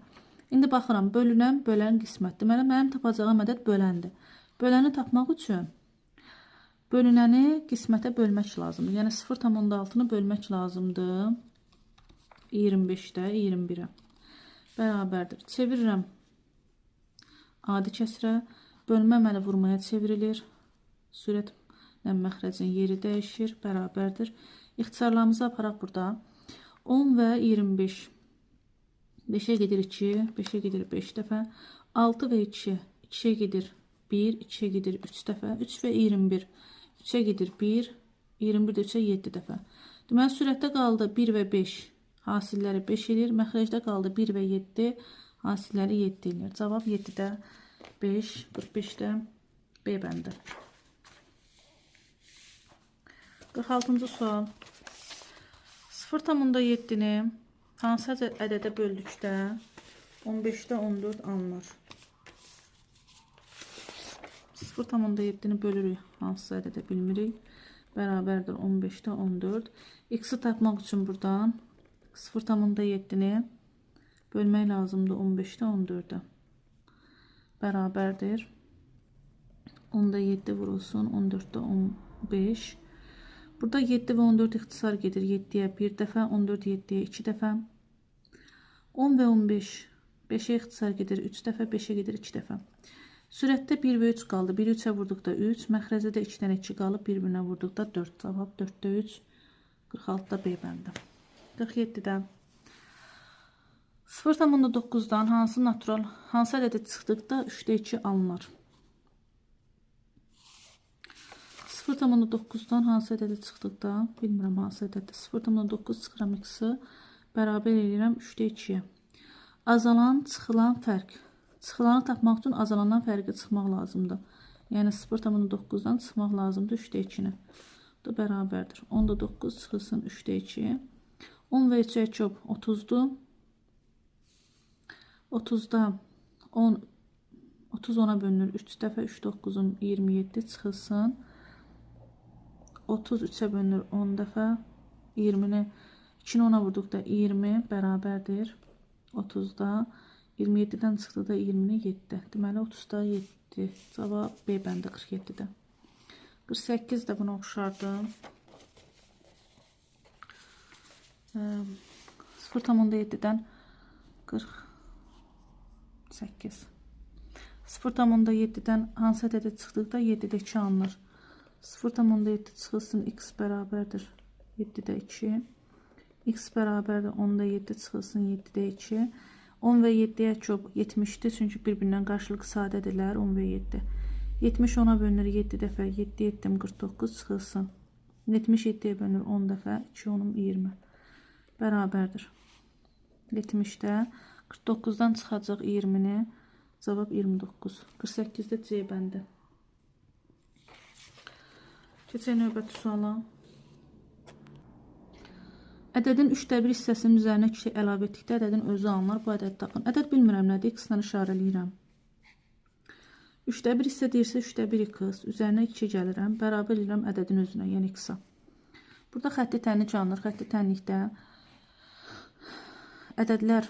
İndi baxıram, bölünəm, bölən qismət. Deməli, mənim tapacağım ədəd böləndir. Böləni tapmaq üçün bölünəni qismətə bölmək lazımdır. Yəni 0,6-nı bölmək lazımdır 25-də 21-ə. Bərabərdir. Çevirirəm adi kəsrə. Bölmə əməli vurmaya çevrilir. Sürətlə məxrəcin yeri dəyişir. Bərabərdir. İxtisarlarımızı aparaq burada. 10 və 25. 5-ə gedir 2, 5-ə gedir 5 dəfə. 6 və 2, 2-ə gedir 1, 2-ə gedir 3 dəfə. 3 və 21, 3-ə gedir 1, 21 də 3-ə 7 dəfə. Deməli, sürətdə qaldı 1 və 5, hasilləri 5 edir. Məxrəcdə qaldı 1 və 7, hasilləri 7 edir. Cavab 7-də 5, 45-də B bəndi. 46-cı sual. 0,7-ni hansı ədədə böldükdə 15-də 14 alınır. 0,7-ni bölürük. Hansı ədədə bilmirik. Bərabərdir 15-də 14. X-i tapmaq üçün buradan 0,7-ni bölmək lazımdır 15-də 14-ə. Bərabərdir. 10-da 7 vurulsun. 14-də 15. Burada 7 və 14 ixtisar gedir. 7-yə 1 dəfə, 14 7-yə 2 dəfə. 10 və 15 5-ə ixtisar gedir 3 dəfə, 5-ə gedir 2 dəfə. Sürətdə 1 və 3 qaldı. 1-i 3-ə vurduqda 3, məxrəcdə də 2-dən 2 qalıb, 1-birinə vurduqda 4. Cavab 4-də 3, 46-da B bəndi. 47-də 0,9-dan hansı ədədə çıxdıqda 3-də 2 alınır. 0,9-dan hansı ədədə çıxdıqda, bilmirəm hansı ədədə, 0,9 çıxıram x-i, bərabər eləyirəm 3-də 2-yə. Azalan, çıxılan fərq. Çıxılanı tapmaq üçün azalandan fərqi çıxmaq lazımdır. Yəni 0,9-dan çıxmaq lazımdır 3-də 2-ni. Bu da bərabərdir. 10-da 9 çıxılsın 3-də 2. 10 və 3-ə çöp 30-dur. 30-da 30 10-a bölünür 3 dəfə, 3 9-un 27 çıxılsın 30 3'ə bölünür 10 dəfə. 20-ni 2-ni 10'a vurduqda 20 bərabərdir 30-da. 27-dən çıxdıqda 20-ni 7. Deməli 30-da 7. Cavab B bəndi 47-də. 48 də buna oxşardı. 0,7-dən 48. 0,7-dən hansı ədədə çıxdıqda 7-də 2 alınır. 0,7 çıxılsın x bərabərdir 7-də 2. X bərabərdir 10-da 7 çıxılsın 7-də 2. 10 və 7-yə çox 70-dir. Çünki bir-birindən qarşılıq sadədirlər 10 və 7. 70 10'a bölünür 7 dəfə. 7 7 49 çıxılsın. 70 7'yə bölünür 10 dəfə. 2 10 20. Bərabərdir. 70'də 49'dan çıxacaq 20'ni. Cavab 29. 48'də C bəndi. Keçək növbəti suala. Ədədin 3/1 hissəsinin üzərinə 2 əlavə etdikdə ədədin özü alınır. Bu ədədi tapın. Ədəd bilmirəm nədir. X-lə işarələyirəm. 3/1 hissə deyirsə 3/1 x. Üzərinə 2 gəlirəm. Bərabər edirəm ədədin özünə, yəni x-a. Burada xətti tənlik alınır. Xətti tənlikdə ədədlər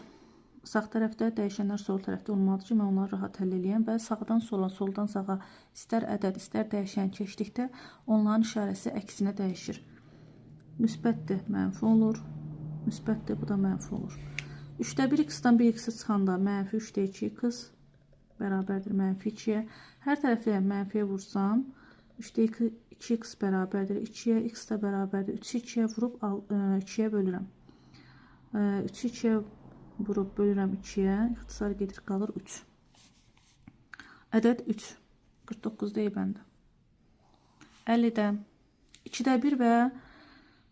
sağ tərəfdə, dəyişənlər sol tərəfdə olmalıdır ki, mən onları rahat həll eləyəm və sağdan sola, soldan sağa istər ədəd, istər dəyişən keçdikdə onların işarəsi əksinə dəyişir. Müsbətdir, mənfi olur. Müsbətdir, bu da mənfi olur. 3/1 x-dan 1 x çıxanda mənfi 3-də 2 x bərabərdir mənfi 2-yə. Hər tərəfi mənfiyə vursam 3-də 2 x bərabərdir 2-yə, x də bərabərdir 3-ü 2-yə vurub 2-yə bölürəm. 3-ü 2-yə vurub bölürəm 2-yə, ixtisar gedir, qalır 3. Ədəd 3. 49'da E bəndi. 50'də 2/1 və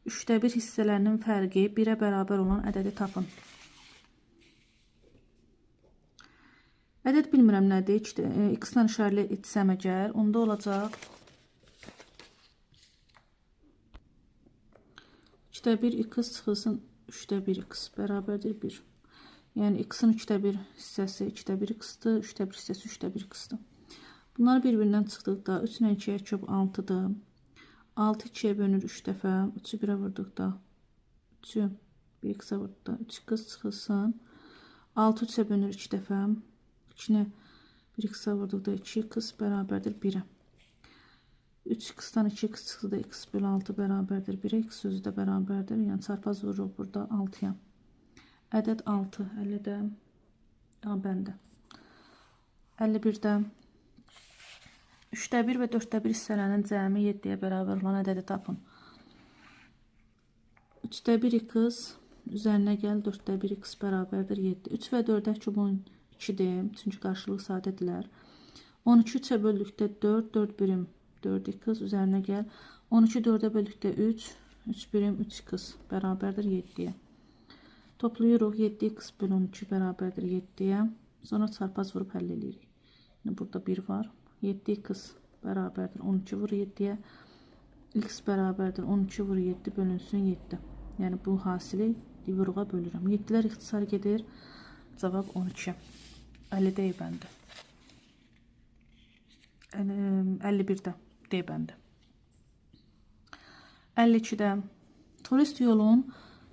3/1 hissələrinin fərqi 1-ə bərabər olan ədədi tapın. Ədəd bilmirəm nədir. X-lə işarəli etsəm əgər, onda olacaq 2/1 x çıxılsın 3/1 x bərabərdir 1. Yəni x-in 3/1 hissəsi 2/1 x-dır, 3/1 hissəsi 3/1 x-dır. Bunlar bir-birindən çıxdıqda 3 ilə 2-yə çox 6-dır. 6 2-yə bölünür 3 dəfə. 3-ü 1-ə vurduqda 3-ü 1 x-ə vurduqda 3 x çıxılsın. 6 3-ə bölünür 2 dəfə. 2-ni 1 x-ə vurduqda 2 x bərabərdir 1-ə. 3 x-dan 2 x çıxdıqda x bölü 6 bərabərdir 1-ə. X sözü də bərabərdir. Yəni çarpaz vururuq burada 6-ya. Ədəd 6. 50'də A bəndə. 51'də 3/1 və 4/1 hissələrinin cəmi 7-yə bərabər olan ədədi tapın. 3/1 x üzərinə gəl 4/1 x bərabərdir 7. 3 və 4-ə kübun 2-dir. Çünki qarşılıq sadədirlər. 12 3-ə böldükdə 4, 4 birim 4x üzərinə gəl. 12 4-ə böldükdə 3, 3 birim 3x bərabərdir 7-yə. Toplayırıq 7x bölü 12 bərabərdir 7-yə. Sonra çarpaz vurub həll edirik. Yəni burada 1 var. 7x bərabərdir 12 vur 7-yə. X bərabərdir 12 vur 7 bölünsün 7. Yəni bu hasili diviruğa bölürəm. 7'lər ixtisar gedir. Cavab 12. 50'də E bəndi. 51'də D bəndi. 52'də turist yolun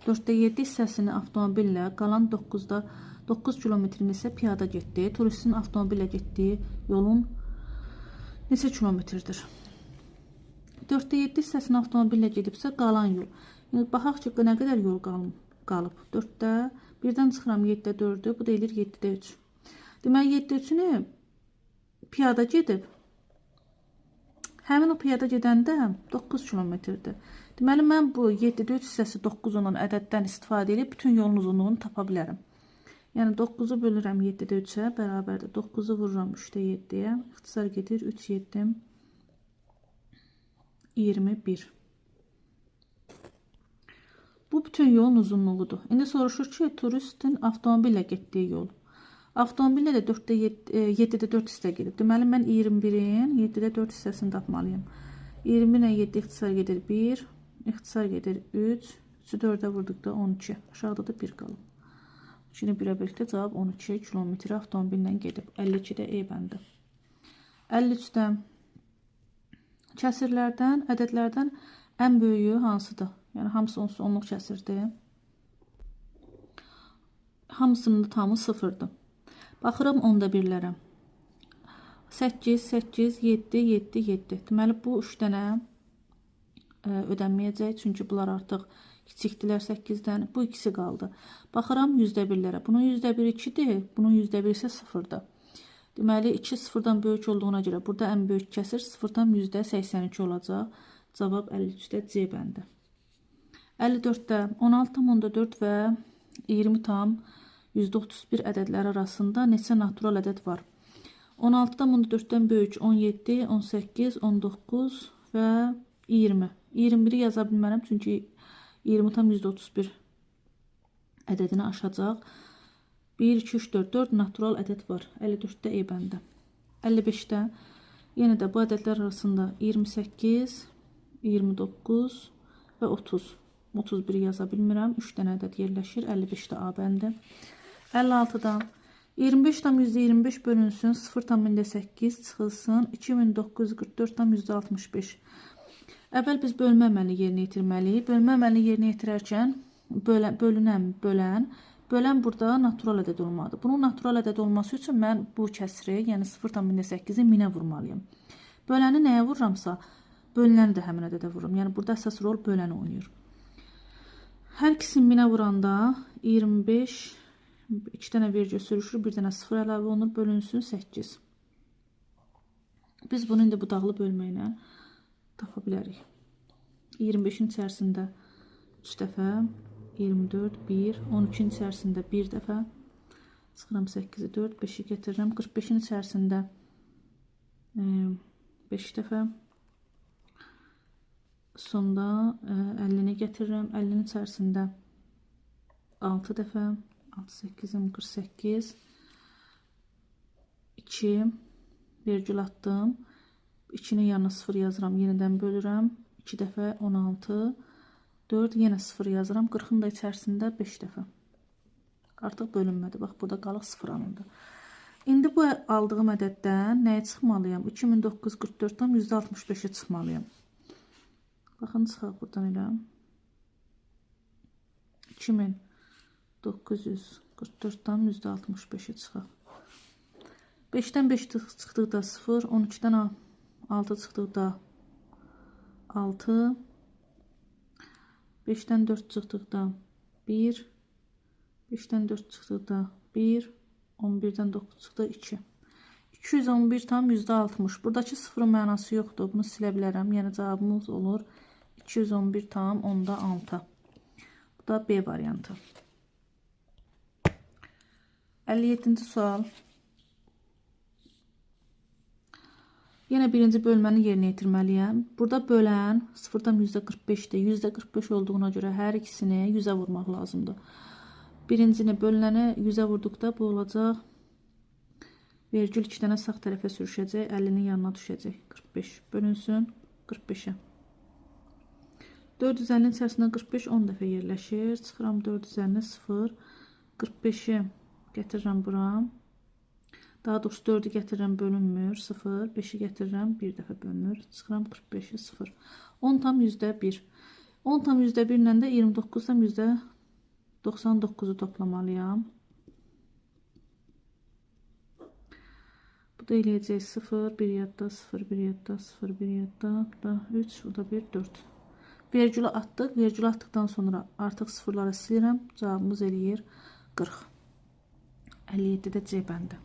4/7 hissəsini avtomobillə, qalan 9 kilometrini isə piyada getdi. Turistin avtomobillə getdiyi yolun neçə kilometrdir? 4/7 hissəsini avtomobillə gedibsə qalan yol. Yəni baxaq ki, nə qədər yol qalıb? 4-də 1-dən çıxıram 7-də 4-dür. Bu da eləyir 7-də 3. Deməli 7-də 3-ünü piyada gedib. Həmin o piyada gedəndə 9 kilometrdir. Deməli mən bu 7-də 3 hissəsi 9 olan ədəddən istifadə edib bütün yolun uzunluğunu tapa bilərəm. Yəni 9'u bölürəm 7'də 3'ə bərabərdir. 9'u vururam 3'də 7'yə. İxtisar gedir 3 7 21. Bu bütün yolun uzunluğudur. İndi soruşur ki, turistin avtomobillə getdiyi yol. Avtomobillə də 7'də 4 hissə gedib. Deməli mən 21'in 7'də 4 hissəsini tapmalıyım. 20 ilə 7 ixtisar gedir 1, ixtisar gedir 3, 3'ü 4'ə vurduqda 12. Aşağıda da 1 qalıb. Şimdi 1'ə bölükdə cavab 12 kilometr avtomobillə gedib. 52'də E bəndi. 53'də kəsirlərdən, ədədlərdən Ən böyüyü hansıdır? Yəni hamısı onsuz onluq kəsirdir. Hamısının da tamı 0-dır. Baxıram onda birlərə. 8, 8, 7, 7, 7. Deməli bu 3 dənə ödənməyəcək. Çünki bunlar artıq kiçikdilər 8-dən. Bu ikisi qaldı. Baxıram %1'lərə. Bunun %1 2-dir. Bunun %1 isə 0-dır. Deməli 2 0-dan böyük olduğuna görə burada ən böyük kəsir 0-dan %82 olacaq. Cavab 53-də C bəndi. 54-də 16,4 və 20,31 ədədləri arasında neçə natural ədəd var? 16,4-dən böyük 17, 18, 19 və 20. 21-i yaza bilmərəm, çünki 20,31 ədədini aşacaq. 1, 2, 3, 4, 4 natural ədəd var. 54-də E bəndə. 55-də yenə də bu ədədlər arasında 28, 29 və 30. 31 yaza bilmirəm. 3 dənə ədəd yerləşir. 55-də A bəndə. 56-da 25,25 bölünsün 0,8 çıxılsın 2944,65. Əvvəl biz bölmə əməlini yerinə yetirməliyik. Bölmə əməlini yerinə yetirərkən bölünən, bölən burada natural ədəd olmalıdır. Bunun natural ədəd olması üçün mən bu kəsri, yəni 0,8-i minə vurmalıyım. Böləni nəyə vururamsa, bölünəni də həmin ədədə vururum. Yəni burada əsas rol böləni oynayır. Hər ikisini minə vuranda 25, 2 dənə vergül sürüşür, 1 dənə 0 əlavə olunur, bölünsün 8. Biz bunu indi budaqlı bölməklə tapa bilərik. 25-in içərisində 3 dəfə, 24, 1, 12-in içərisində 1 dəfə, çıxıram 8-i 4, 5-i getirirəm, 45-in içərisində 5 dəfə, sonda 50-ni getirirəm, 50-nin içərisində 6 dəfə, 6, 8, 48, 2, vergül atdım, 2-nin yanına 0 yazıram, yenidən bölürəm, 2 dəfə, 16, 4, yenə 0 yazıram, 40-ın da içərisində 5 dəfə. Artıq bölünmədi, bax burada qalıq 0 anında. İndi bu aldığım ədəddən nəyə çıxmalıyam? 2944-dən %65-ə çıxmalıyam. Baxın, çıxaq buradan elə. 2944-dən %65-ə çıxaq. 5-dən 5 çıxdıqda 0, 12-dən 6 çıxdıqda 6, 5-dən 4 çıxdıqda 1, 5-dən 4 çıxdıqda 1, 11-dən 9 çıxdı 2. 211,60. Buradakı 0-ın mənası yoxdur. Bunu silə bilərəm. Yəni cavabımız olur 211,6. Bu da B variantı. 57-ci sual. Yenə birinci bölməni yerinə yetirməliyəm. Burada bölən 0-dan %45-dir. %45 olduğuna görə hər ikisini 100-ə vurmaq lazımdır. Birincini bölünəni 100-ə vurduqda bu olacaq. Vergül 2 dənə sağ tərəfə sürüşəcək. 50-nin yanına düşəcək. 45 bölünsün 45-ə. 450-nin içərisində 45 10 dəfə yerləşir. Çıxıram 450 0. 45-i gətirirəm bura. Daha doğrusu 4-ü gətirirəm bölünmür 0. 5-i gətirirəm 1 dəfə bölünür. Çıxıram 45-i 0. 10,1. 10,1 ilə də 29,99-u toplamalıyam. Bu da eləyəcək 0, 1 yadda, 0, 1 yadda, 0, 1 yadda, bu da 3, bu da 1, 4. Vergülü atdıq. Vergülü atdıqdan sonra artıq sıfırları silirəm. Cavabımız eləyir 40. 57-də C bəndi.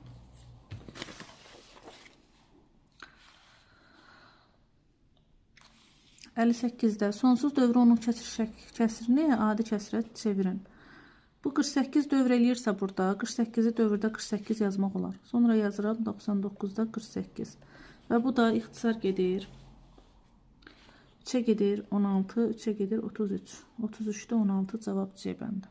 58-də sonsuz dövrü onun kəsirini adi kəsirə çevirin. Bu 48 dövr eləyirsə burada 48-i dövrdə 48 yazmaq olar. Sonra yazıram 99-da 48. Və bu da ixtisar gedir. 3-ə gedir 16, 3-ə gedir 33. 33-də 16 cavab C bəndi.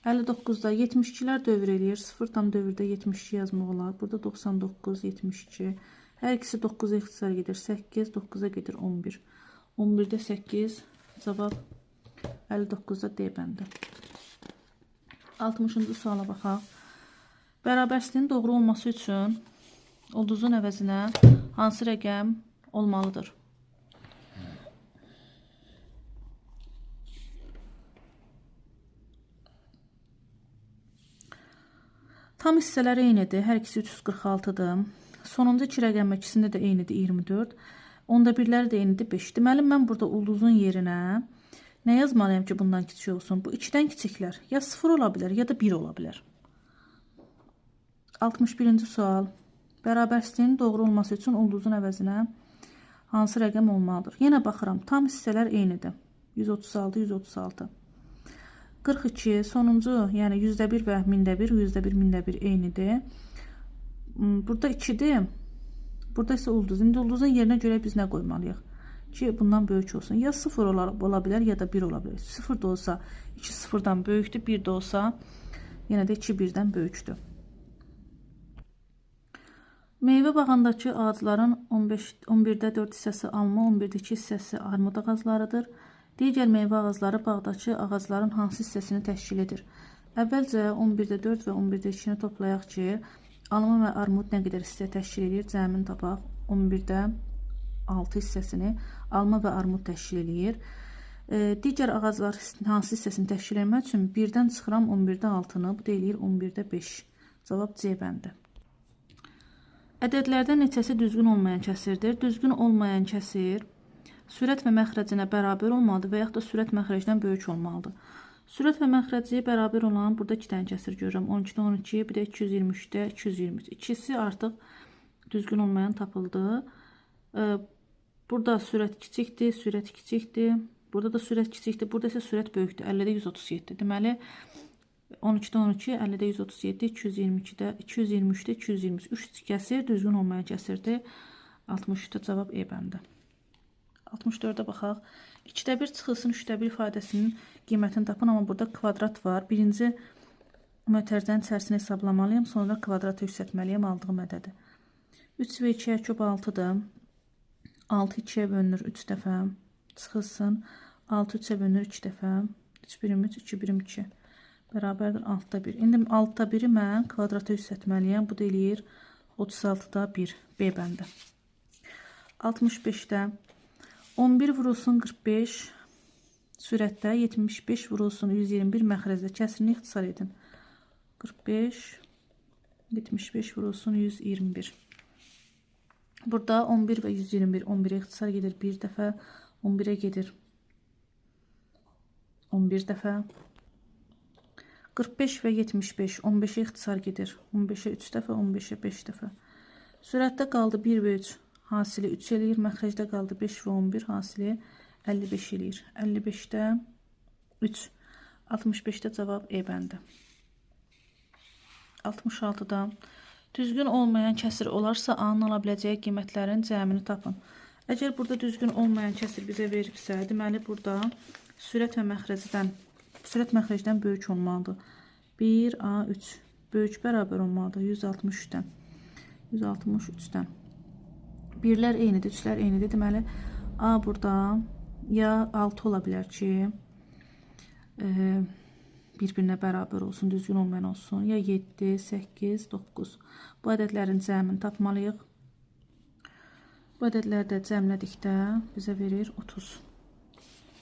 59-da 72-lər dövr eləyir. 0-dan dövrdə 72 yazmaq olar. Burada 99, 72. Hər ikisi 9-a ixtisar gedir. 8, 9-a gedir 11. 11-də 8 cavab 59-da D bəndi. 60-cı suala baxaq. Bərabərsizliyin doğru olması üçün ulduzun əvəzinə hansı rəqəm olmalıdır? Tam hissələr eynidir. Hər ikisi 346-dır. Sonuncu 2 rəqəm ikisində də eynidir 24. Onda birləri də eynidir 5. Deməli mən burada ulduzun yerinə nə yazmalıyam ki, bundan kiçik olsun? Bu 2-dən kiçiklər ya 0 ola bilər, ya da 1 ola bilər. 61-ci sual. Bərabərsizliyin doğru olması üçün ulduzun əvəzinə hansı rəqəm olmalıdır? Yenə baxıram. Tam hissələr eynidir. 136, 136. 42 sonuncu, yəni %1 və mində 1, %1, mində 1 eynidir. Burada 2-dir. Burada isə ulduz. İndi ulduzun yerinə görə biz nə qoymalıyıq? Ki, bundan böyük olsun. Ya 0 ola bilər, ya da 1 ola bilər. 0 da olsa 2 0-dan böyükdür. 1 də olsa yenə də 2 1-dən böyükdür. Meyvə bağındakı ağacların 11-də 4 hissəsi alma, 11-də 2 hissəsi armud ağaclarıdır. Digər meyvə ağacları bağdakı ağacların hansı hissəsini təşkil edir? Əvvəlcə 11-də 4 və 11-də 2-ni toplayaq ki, alma və armud nə qədər hissə təşkil edir? Cəmini tapaq. 11-də 6 hissəsini alma və armud təşkil edir. Digər ağaclar hansı hissəsini təşkil etmək üçün 1-dən çıxıram 11-də 6-nı, bu da eləyir 11-də 5. Cavab C bəndi. Ədədlərdən neçəsi düzgün olmayan kəsirdir? Düzgün olmayan kəsir sürət və məxrəcinə bərabər olmalıdır və yaxud da sürət məxrəcdən böyük olmalıdır. Sürət və məxrəci bərabər olan burada 2 dənə kəsir görürəm. 12-də 12, bir də 223-də 223. İkisi artıq düzgün olmayan tapıldı. Burada sürət kiçikdir, sürət kiçikdir. Burada da sürət kiçikdir, burada isə sürət böyükdür. 50-də 137. Deməli 12-də 12, 50-də 137, 222-də 223-də 223. 3 kəsir düzgün olmayan kəsirdir. 63-də cavab E bəndi. 64-də baxaq. 2-də 1 çıxılsın 3-də 1 ifadəsinin qiymətini tapın, amma burada kvadrat var. Birinci mötərizənin içərisini hesablamalıyım, sonra kvadratı yüksəltməliyim aldığım ədədi. 3 və 2-yə küp 6-dır. 6 2-yə bölünür 3 dəfə. Çıxılsın 6 3-ə bölünür 2 dəfə. 3 birim 3, 2 birim 2. Bərabərdir 6-da 1. İndi 6-da 1-i mən kvadrata yüksəltməliyəm. Bu da eləyir 36-da 1. B bəndi. 65-də 11 vurulsun 45 sürətdə 75 vurulsun 121 məxrəcdə kəsirini ixtisar edin. 45 75 vurulsun 121. Burada 11 və 121 11-ə ixtisar gedir bir dəfə, 11-ə gedir 11 dəfə. 45 və 75 15-ə ixtisar gedir 15-ə 3 dəfə, 15-ə 5 dəfə. Sürətdə qaldı 1 və 3 hasili 3 eləyir. Məxrəcdə qaldı 5 və 11 hasili 55 eləyir. 55-də 3. 65-də cavab E bəndi. 66-da düzgün olmayan kəsir olarsa A-nın ala biləcəyi qiymətlərin cəmini tapın. Əgər burada düzgün olmayan kəsir bizə verilibsə, deməli burada sürət məxrəcdən böyük olmalıdır. 1A3 böyük bərabər olmalıdır 163-dən. 163-dən. Birlər eynidir, üçlər eynidir. Deməli, A burada ya 6 ola bilər ki, bir-birinə bərabər olsun, düzgün olmayan olsun. Ya 7, 8, 9. Bu ədədlərin cəmini tapmalıyıq. Bu ədədləri də cəmlədikdə bizə verir 30.